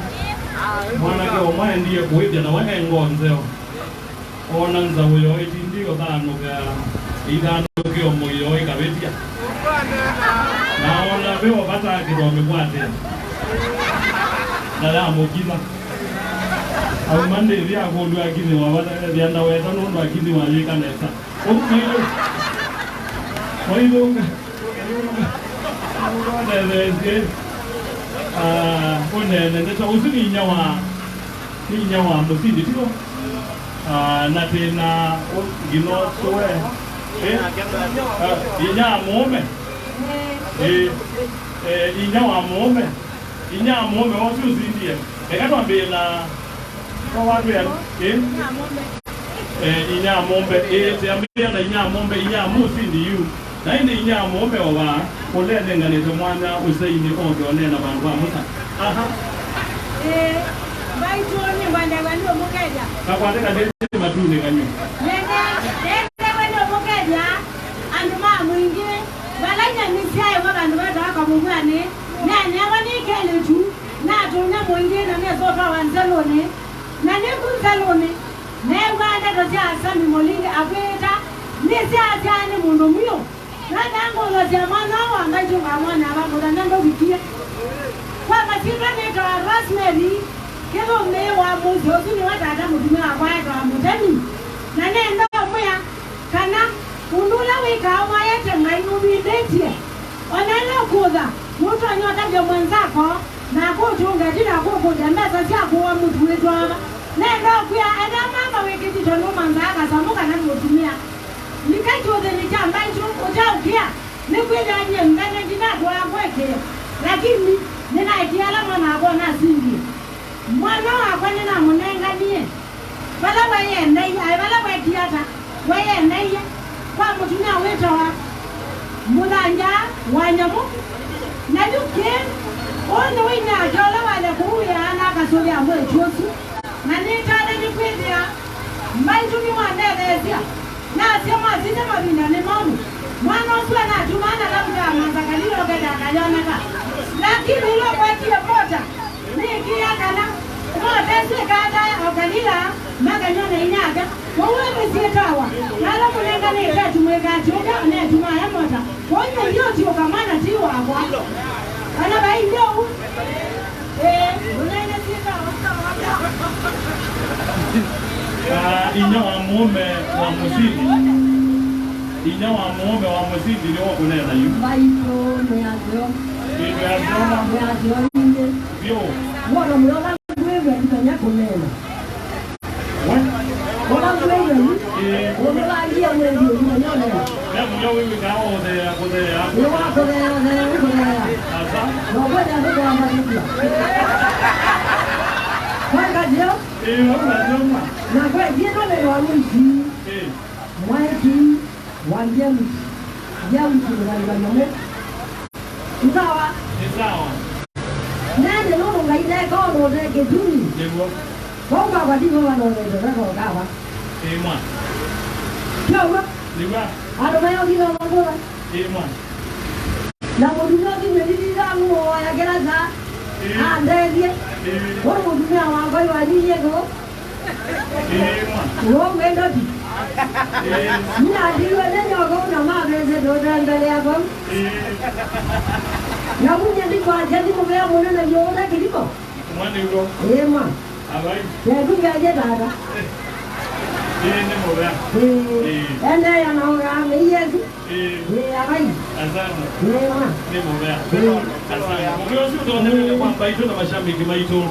mwana ke omwe ndiye kuibya na wehe ingonzeo ona nza uyo iti ndio thano ga ithano ke omuyo ikabetia naona veo bata kirome kwate na la mukina au mande ria godu akini wa bata ria na weta no ndo akini wa yeka nesa omuyo oyo onene ndeta usini nyawa musindi tiko na tena gino soe inya mume inya mume wosu zindie ekato mbela kwa watu ya inya mume ambia na inya mume inya musindi yu na ine inya mume oba kolene nganete mwana usaini ondo nena bantu amusa baitoni mwanda wanu mukeja nakwateka ndete matune kanyu nende wanu mukeja andu ma mwingi balanya nisiaye wabandu badaka mugwane nane wani kele tu na tuna mwingi na nezo kwa wanzalone na nekunzalone ne wanda doja asami molingi abeta nisi ajani mundu myo na nango lo jamana wanga junga mwana bamuda nando bikia kwa matira ne to Rosemary kero me wa muzi osuni wa dada mudumi akwa ya mudani na nendo moya kana undula wika wa yete ngainu bidetie onana kuza mtu anyota ndio mwenzako na kutunga jina kukuja mbeza chako wa mtu wetu hapa nendo kuya ada mama wekiti tono manzaka samuka na mudumia nikachoze ni jamba hicho ujaukia nikwenda nye mbele ndina kwa kweke lakini ninaikiala mwana akona singi mwana wako nina munenganie bala waye ndai ai bala wakiata waye ndai kwa mutumia wetu wa mulanja wanyamu na duke ono wina jola wale kuya na kasori amwe chosu na nitana nikwenda mbaitu ni wandelezia na sema sisi mabina ni mamu mwana uswa na jumana labda mazakalio gada kayonaka lakini ilo kwatia pota nikia kana moja sikata okalila maganyona inaga wewe msitawa nalo kulenga ni tatu mweka choga na tumaya mota kwa hiyo ndio kama na tiwa hapo ana bai ndio unaenda sitawa inya wa mume wa musidi inya wa mume wa musidi ni wako nena yu baito meazio meazio bio wala mlola wewe kitanya kunena wala wewe wala alia wewe unanyona ya mlo wewe kao de hapo ni wako de asa asa ngoja ndio amaliza kwa Na kwa jina la wamji. Mwaki wanjem. Jamti wanjame. Sawa. Sawa. Nani no ngaida ko no de ke tuni. Ndio. Ko ba ba di ko no de de ko ga ba. Mwa. Yo. Ndio. Ado ba yo di no ko ba. Mwa. Na mo di no di me di da mo ya ke la sa. Ah, ndege. Wao mtumia wangu wa nini yego? Wao ngendo ti. Mimi adiwe ndio wako na mabeze ndo ndele yako. Na munye ndi kwa jadi mbea mwana na yona kiliko. Mwana yuko. Ema. Abai. Ya kungaje dada. Ni mbea. Ende ya naona meyezu. Abai. Asante. Ema. Ni mbea. Asante. Mwenyezi Mungu ndio kwa baito na mashabiki baito.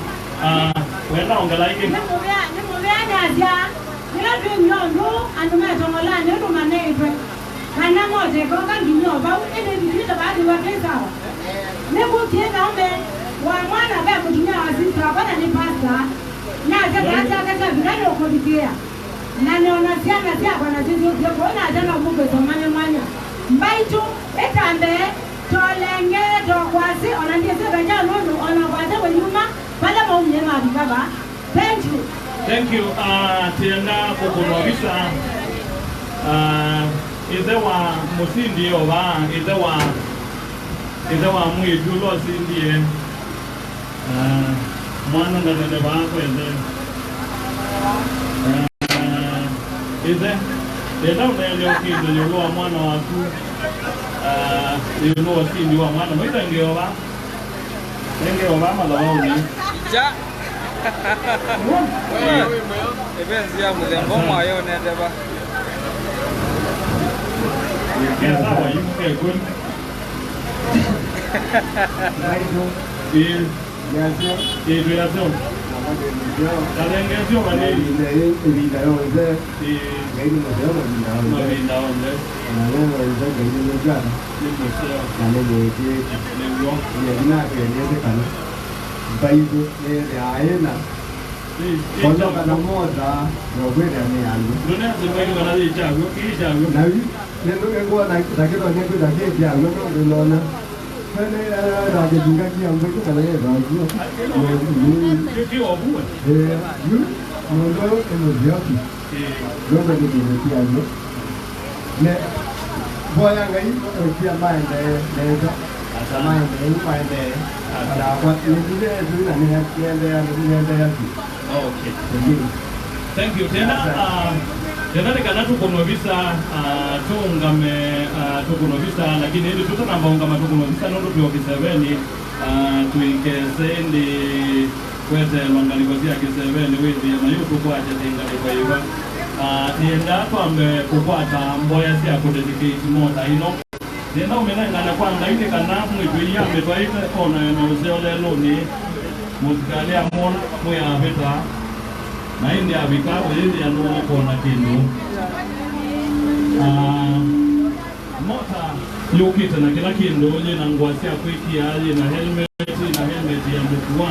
Wenda ongalaike. Ni mbea nyaja. Nila binyondo andumeto molani ndo maneitwe. Kana moje ko kanginyo ba ene bidita ba di wa pesa. Ne butie na ombe wa mwana ba mutumia wasita bana ni pasta. Na kaza bidano ko dikia. Na neona siana sia bana zizo kwa na jana mungu somanya mwanya. Mbaitu etambe tolenge to kwasi onandie se banja nono ona kwata wenyuma pala maumye ma baba. Thank you. Thank you. Tienda kukunovisa. Ize wa musindi oba ize wa mwijulo sindie. Mwana ngane ba kwende. Ize enda unele okindo yulo mwana waku. Yulo sindi wa mwana mwita ngeoba. Ngeoba malaoni. Ja. Events ya mzembo mwayo neteba. Kesa wa yuke kun. Educación. Educación vale. Cuando ganamos la novela me algo. No necesito que ganar de chago, ¿qué chago? Navi, nendo que gua na que lo nendo da que ya no no no. Pero era que diga que aunque que le da yo. ¿Qué obu? Yo no lo que nos dio aquí. Yo me que decía yo. Ne voy a ir que más de sama yang mai de ada buat ini dia tu nak ni dia okay. Thank you. Tena nikana tukunovisa tukunovisa lakini ili tutanambonga tukunovisa ndo tuyo kiseveni tuinkesendi kwete lwangalikosia kiseveni withi na yutu kwa chatinga kwa hiva nienda twambe kukwata mboya sia kudedicate mota ino nenda umenangana kwanga ine kana mwitu yambe twaite ona na uzeo lelo ni muzikali amon moya beta na indi abika oyindi ya nuwa kona kindu mota yukita na kila kindu na ngwasi ya kwiki na helmet ya mkuwa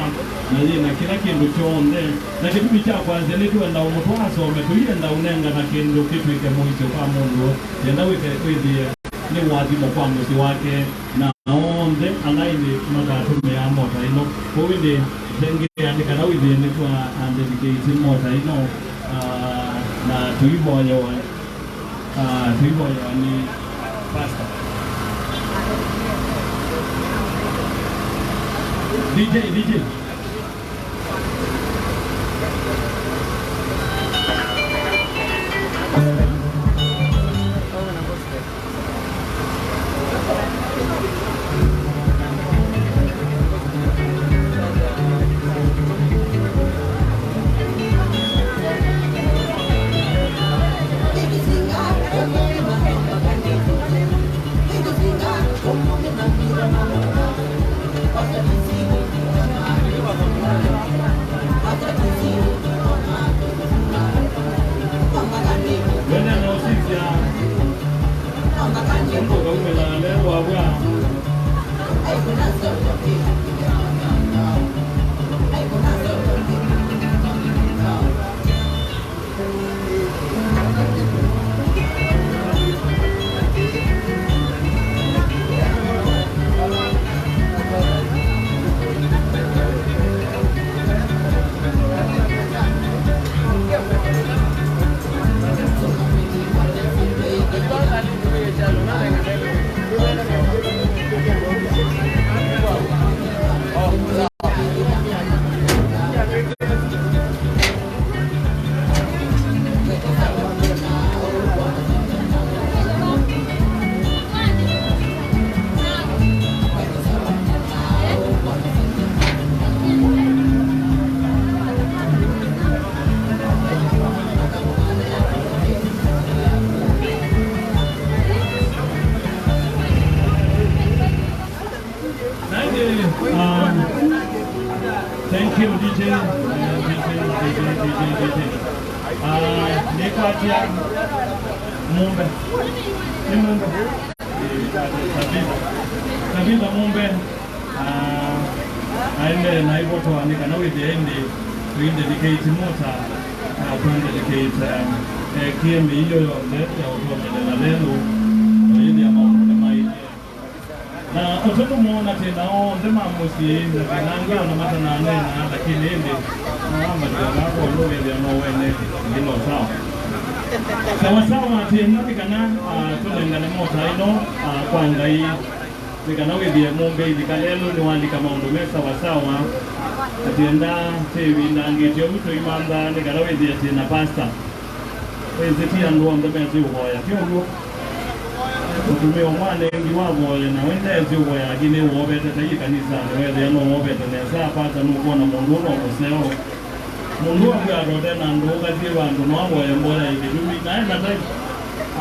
na kila kindu chonde na kipipi cha kwanza ni tuenda umutwaso umetuyenda unenga na kindu kitu ike mwito kwa mundu yenda wike kwithie ni wathimo kwa musi wake na onde anaini magatume ya mota ino kuwindi tenge andika na withi ni twa dedicate mota ino na tuiboyo ni pastor DJ When Thank you, DJ. Nikwatia Mumbe. Ni Mumbe. Kabisa Mumbe. Aende na hivyo tuandika na wewe ende dedicate mota to dedicate kiembe hiyo yote ya utoto na lelo ili ya mambo na mai na utoto muona tena ndema musi na ngao na mata na nena lakini ende mama ndio wako lowe ya no wene ndio sawa sawa tena kana tunengane mota ino kwa ngai nikana withie Mumbe ikalelo ni wandika maundu mesa wasawa atienda tewi na ngitio mtu imanda nikana withie tena pasta ezetia ndo ndemezi uhoya kiogo utumio mwane ngi wavoye na wende ezi uhoya lakini uobete tayi kanisa ni wethe no uobete nesa pata nukuona mundu no kuseo mundu agaro na ndo gazi wandu no avoye mbona ikidumi na enda tai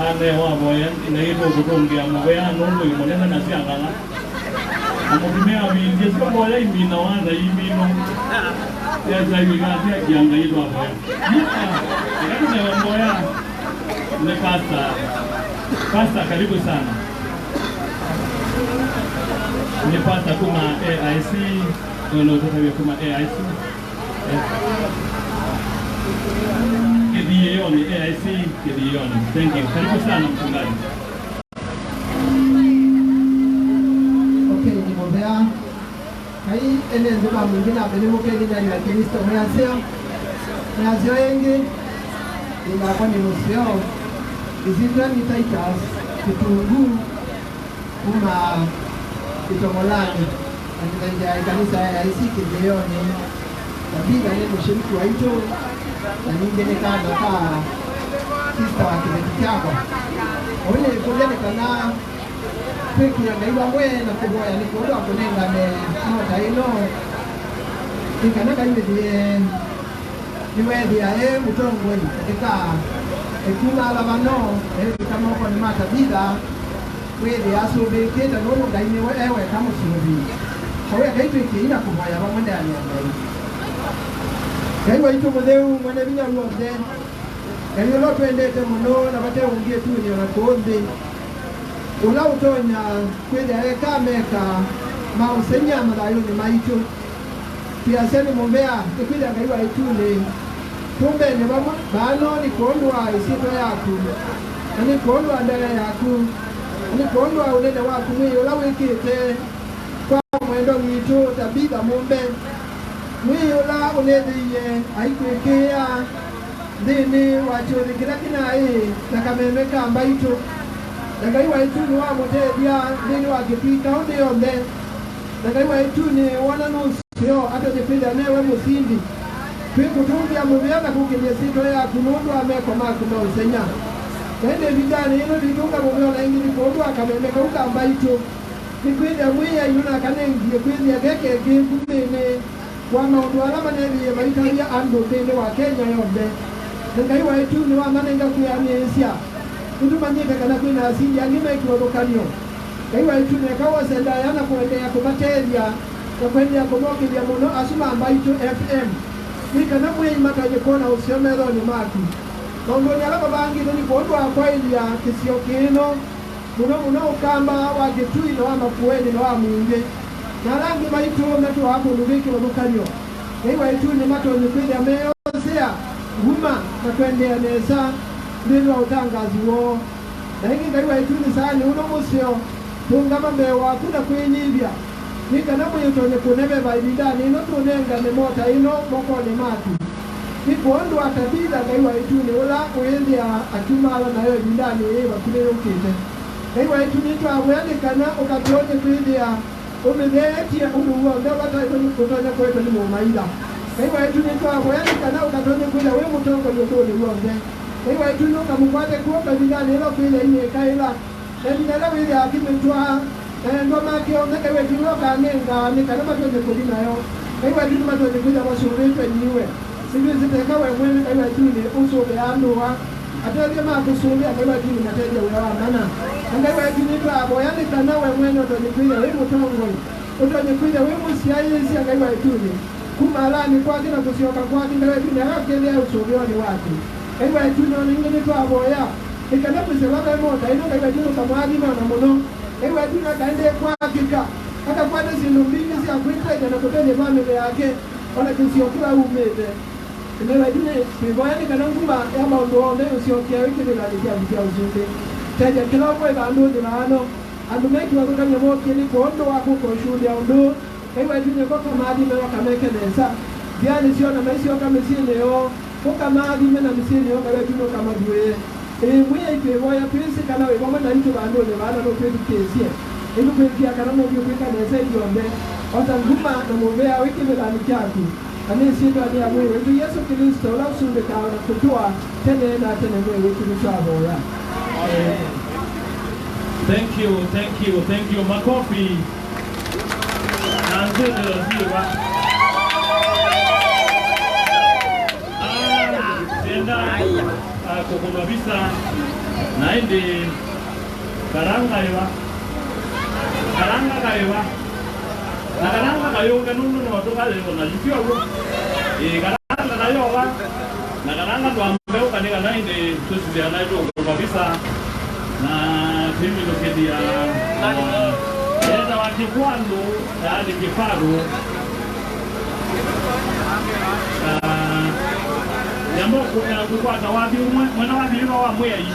ane wavoye na hivyo kutungia mwea nungu imonena na siangala amutumia wingi sio moja imina wana imino ya zaidi gati ya kianga hilo hapo ndio ni moja ni pasta karibu sana ni pasta kuma AIC ndio tutawe kuma AIC Kidioni AIC Kidioni. Thank you. Karibu sana mchungaji. Okay, nimobea. Kai ene ndio mwingine abele mukeni ndani ya Kristo mwazio. Mwazio wengi inakuwa ni musio. Izindwa ni Titus kitunguu kuma kitomolani. Katika kanisa ya AIC Kidioni. Kabila ni mshiriki wa hicho na nyingine kando kaa sister wa kibeti chako wale kujeni kana peki ya ngaiwa mwe na kuboya ni kuodoa kunenga me mota ino ikana kaiwe niwe dia mutongwe katika ekuna labano kama uko ni mata bila wewe asobe kenda nono ngaine wewe kama subi kwa hiyo kaitwe ina kuboya bamwe ndani ya ngai Kaiwa ito mudeu mwana binya luonde. Kaiwa lo twendete muno na bate ungie tu ni na kuombe. Ula utonya kwenda eka meka mausenya madayo ni maicho. Pia seni mumbea kwenda kaiwa itule. Tumbe ni bano ni kuondwa isito yaku. Ani kuondwa ndaya yaku. Ani kuondwa unene waku mwe ula wikite kwa mwendo mwitu tabida mumbe. Mwiola ulediye aikwekea dini wachori kila kinae takamemeka ambaito nakaiwa ituni wa motedia dini wakipika onde yonde nakaiwa ituni wana nusio hata jepinda newe musindi kutungia mubiana kukinye sito ya kunudu ameko makuno usenya kende vidani ino vitunga mubiola ingini kuodu akamemeka uka ambaito nikwenda mwiya yuna kanengie kwenda keke kumene kwa maundu alama nebi ya maitaria ando tende wa Kenya yonde ngaiwa etu ni wa manenga kuyanesia kutumanyika kana kwina asili anime kiwadokanyo ngaiwa etu ne kawa senda yana kuendea kumateria kwa kwendea kumoki ya muno asuma ambaito FM nika na mwe mataje kona usiomero ni maki ngoni alama bangi ni kuondwa kwa ilia kisio kino muno ukamba wa getui na wa mafueni na wa mwinge na rangi maitu metu hapo nubiki wadukanyo kaiwa itu ni mato nyukwida meosea huma na kuendea nesa ndilo utangazi wo na hiki kaiwa itu ni sani uno musio tungama mewa kuna kuinyibia nika na mwe utone kunebe baibidani ino tunenga ni mota ino moko ni matu nikuondu atabida kaiwa itu ni ula kuendia atumala na yo bidani ewa kule ukite kaiwa itu ni tuwa uendikana ukatuonye kuendia umezetia unuwa ndio bata kutonya kwetu ni mumaida kaiwa etu ni kwa kweli kana ukatonya kwenda wewe mtongo ndio ni uonge kaiwa etu no kamukwate kwa bidani ile kwile ile kaila ndio ndio ile akimtwa ndio makio ndeke wewe ndio kanenga ni kana matoje kudina yo kaiwa etu matoje kuja washughulike niwe sivyo ziteka wewe mwenye kaiwa etu ni uso beandoa atende makusuli kaiwa etu ni mateja wewe maana kaiwa etu ni kwa boyani kana wewe mwenye ndio ni kwile wewe mtongo utonye kwile wewe msiaye si kaiwa etu ni kumalani kwake na kusioka kwake ndewe dunia yake leo usubioni wake ewe tuno ningine twaboya ikana kusema mota ino kaiba jino kamwadi na muno ewe dunia kaende kwakika hata kwa nesi lumbiki si akwita na kutende family yake wala kusiokula umete ewe dunia biboya ni kana ngumba ya maondo usiokia wiki bila likia uzunde taja kila mwe bandu dilano andu meki wakuka nyamoki ni kondo wako kwa shule ya undu ewe dunia kwa kamadi na wakameke nesa diani sio na maisi wakamesine yo kwa kamadi na misine yo kawe dunia kama duwe mwe ikiboya pisi kana we mama na ntu bandu ne bana no pedi kesie elu pedi akana mo byo kwika nesa yombe ota nguma na mobea wiki bila nikiatu ani sindo ani amwe wetu Yesu Kristo la usunde kawa na kutoa tene na tene mwe wetu mshaboya. Thank you. Makofi. Nanze de hiwa. Tenda kokoma bisa naende karanga iwa. Na karanga kayo kanunu no toka leo na jipio ro. Karanga kayo wa. Na karanga ndo ambao kanega naende tusidia naito kokoma bisa. Na mimi lokedia wa kikwando yaani kifaru jambo kukwata wapi mwana wapi wa mwei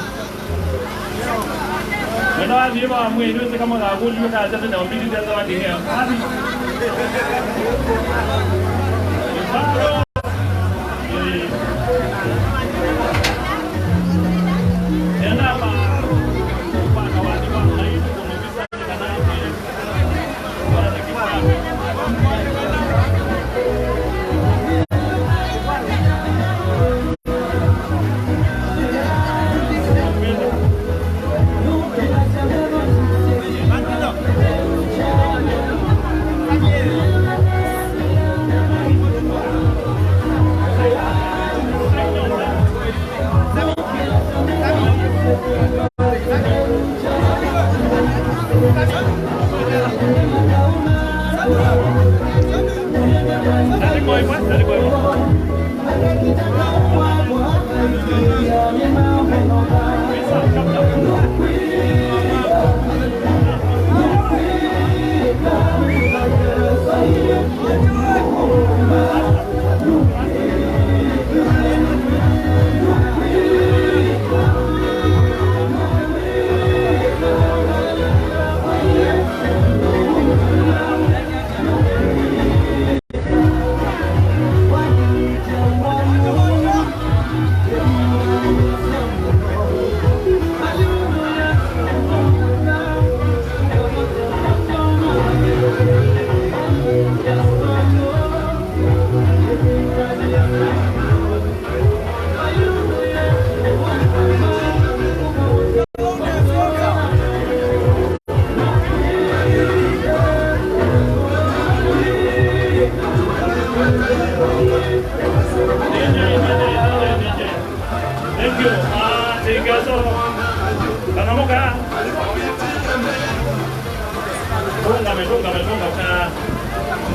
mwana wapi wa mwei ndio kama ngaguli ka hata na mbili za zawadi hapa wapi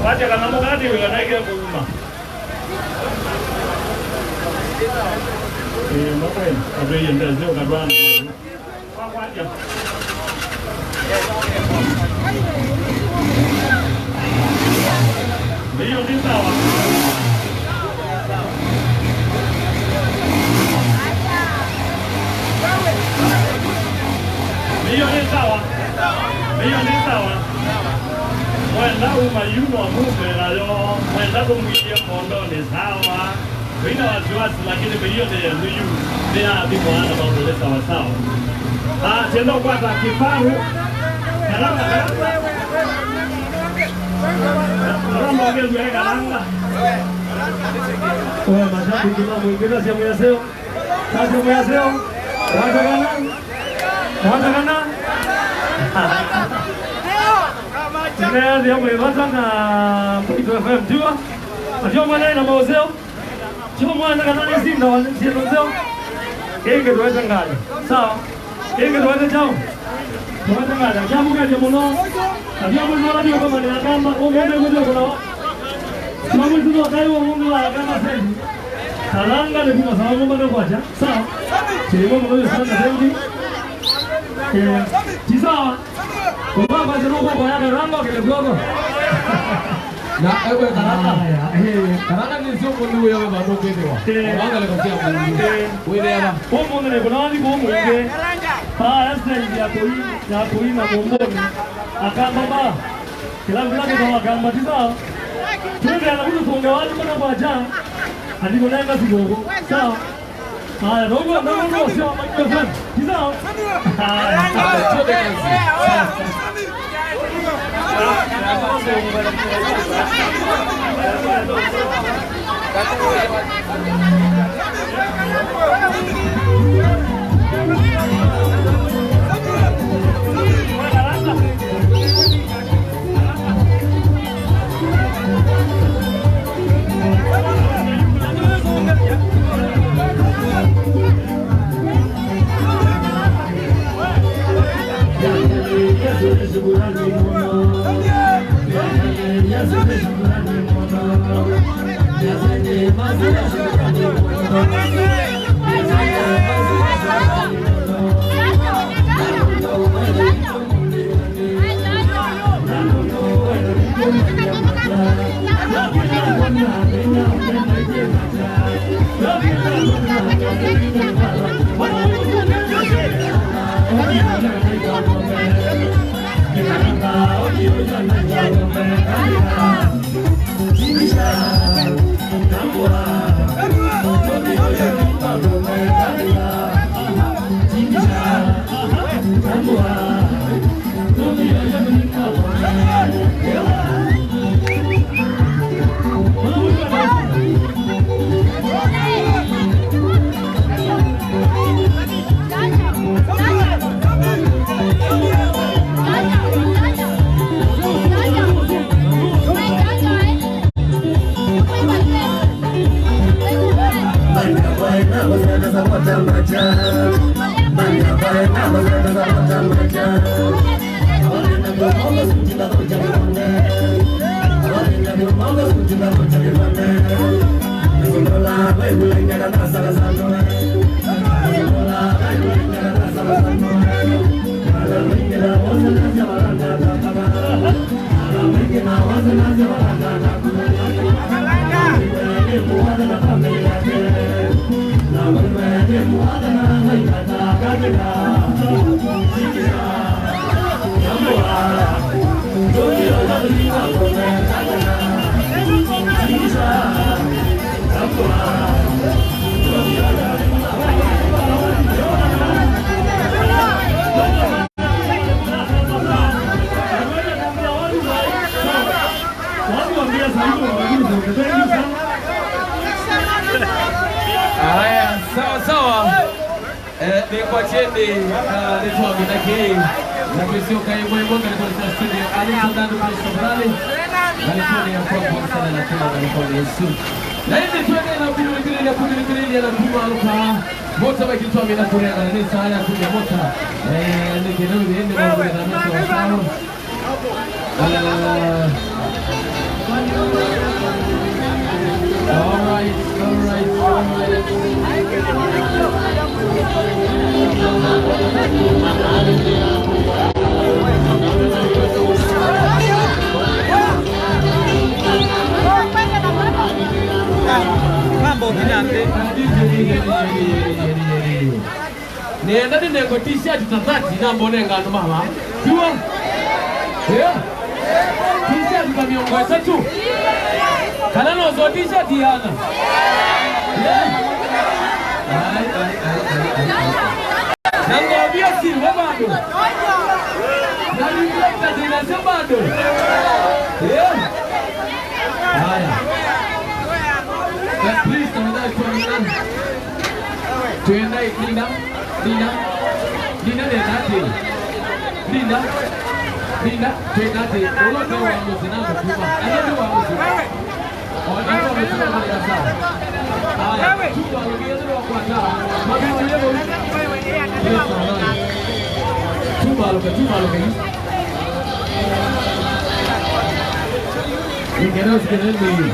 Wacha kana mugadi wewe naike kuuma. Mokwe, abe yende zio kadwana. Wacha. Ndio ni sawa. Ndio ni sawa. Mwenda umayuno mume na yo mwenda kumwia mondo ni sawa wina wasiwasi lakini hiyo ndio nuyu ndio ndipo ana mambo sawa sawa tendo kwa kifaru karanga karanga ngeze karanga kwa mashabiki na mwingine sio mwezeo sasa mwezeo watakana Ndio ndio mweza na Mpitu FM jua. Ndio mwana na mauzeo. Ndio mwana kana ni zinda wale ndio mauzeo. Kenge tuweza ngani. Sawa. Kenge tuweza chao. Tuweza ngani. Jamu kaje muno. Ndio mwana ndio kama ni kama ngombe ngoja kuna. Mama tu kai wa Mungu la kama sasa. Talanga ni kwa sababu mbona kwacha. Sawa. Chemo mbona sana zaidi. Tisa. Kwa baba zero kwa yake rango kile gogo. Na ewe karaka ni sio mundu wewe bado kwedewa. Wanga le kwa mundu. Wewe ya kwa mundu ne kuna ni kwa mungu. Pa sasa ya koi na momboni. Akamba kila mtu kwa akamba tisa. Twende anakuja kuongea watu kuna baja. Alikonanga kidogo. Sawa. Haya dogo sio microphone. Tisa. Haya twende kazi. Haya, sawa. Ni kwa chini letu abinaki na kisio kai mwembo katika studio alitandana kwa sabrali alikuwa kwa sana na kama alikuwa Yesu na hivi tuende na kudili na kuma aluka mota baki tu amina kuria na ni sana kuja mota ni kidogo niende na mtu wa sawa All right. Mambo kinande. Nienda nego t-shirt tatati na mbonenga ndo mama. Jua? Yeah. T-shirt kama miongoza tu. Kana no zo t-shirt yana. Yeah. Nango bia si bado. Na reflecta tena bado. Yeah. Haya. Please tuenda Linda tuenda ulote wa muzinazo kuma anadu wa muzinazo wanadu wa muzinazo wa sawa haya tuwa lugiyezo wa kwata mabimu yebo tuba luka Nigeria sikileni.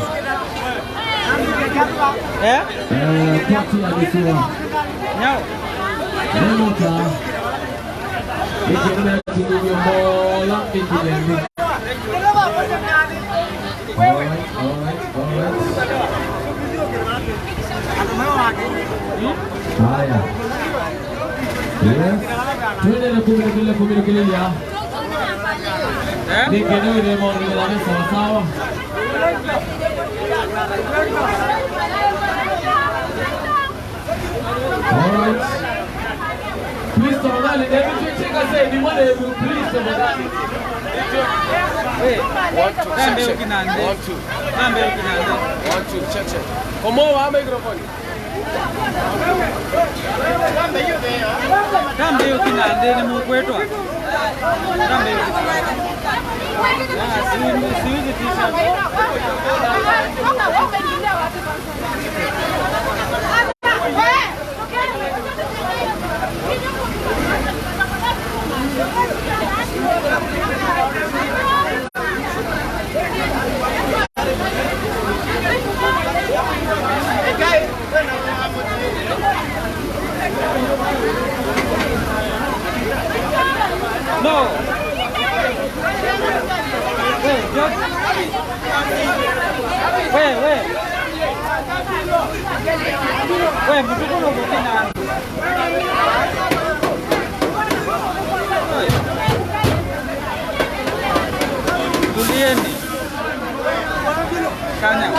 Party alikuwa. Nyao. Nemota. Nigeria kinyonyo mola ingileni. Haya. Yes. Tuende na kumilikilia ya. Nigeria ile mwanzo sawa sawa. Alright. Please tafadhali, hebu tucheka zaidi mwana hebu please tafadhali. Kambe ukinande. Kambe ukinande. Check. Komo wa microphone. Kambe ukinande ni mukwetu. Kambe. Siwezi tisha. No. Wait, mtoto unakutana. Tulieni. Kanya.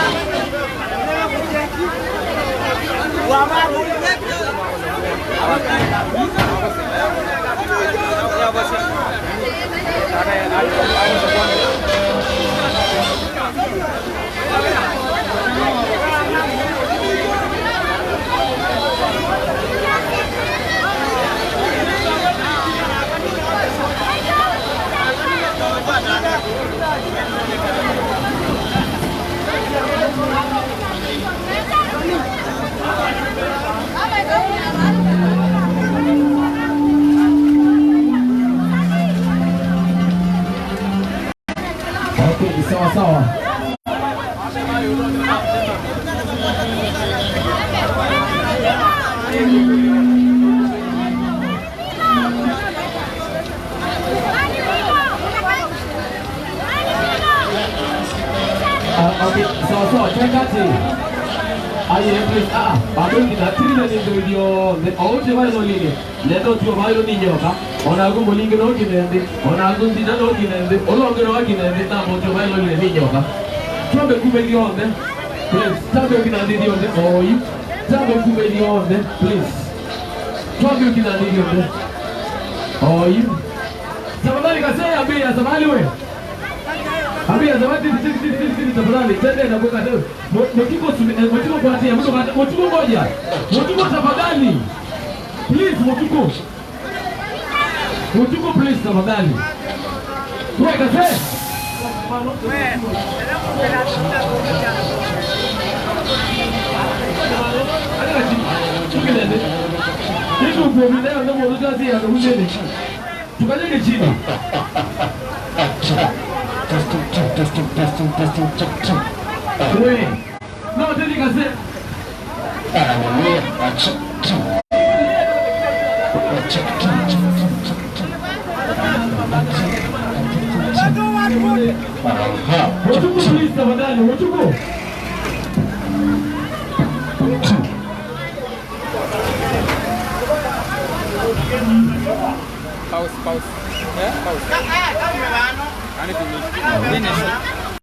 Okay, sawa. Okay, sawa, chekati. Aye, please. Abungi na tiri ni ndio ote wale lolini. Leo tu wale ni nyoka. Ona go molinge no kinende. Ona go ndina no kinende. Olonge no kinende na moto wale lolini ni nyoka. Tambe kubeli onde. Please, tambe kinande di onde. Oyi. Tambe kubeli onde, please. Tambe kinande di onde. Oyi. Tafadhali kasema ambia samali wewe. Ambia zawadi tafadhali tende na kuweka leo. Motiko kuatia motiko moja. Motiko tafadhali. Please motiko. Motiko please tafadhali. Wewe kase. Ndio kuendelea na mwanzo kazi ya ujeni. Tukajenge chini. Wait. No, tell you guys. Please, tafadhali, watuko. Pause. Pause. Ani finish.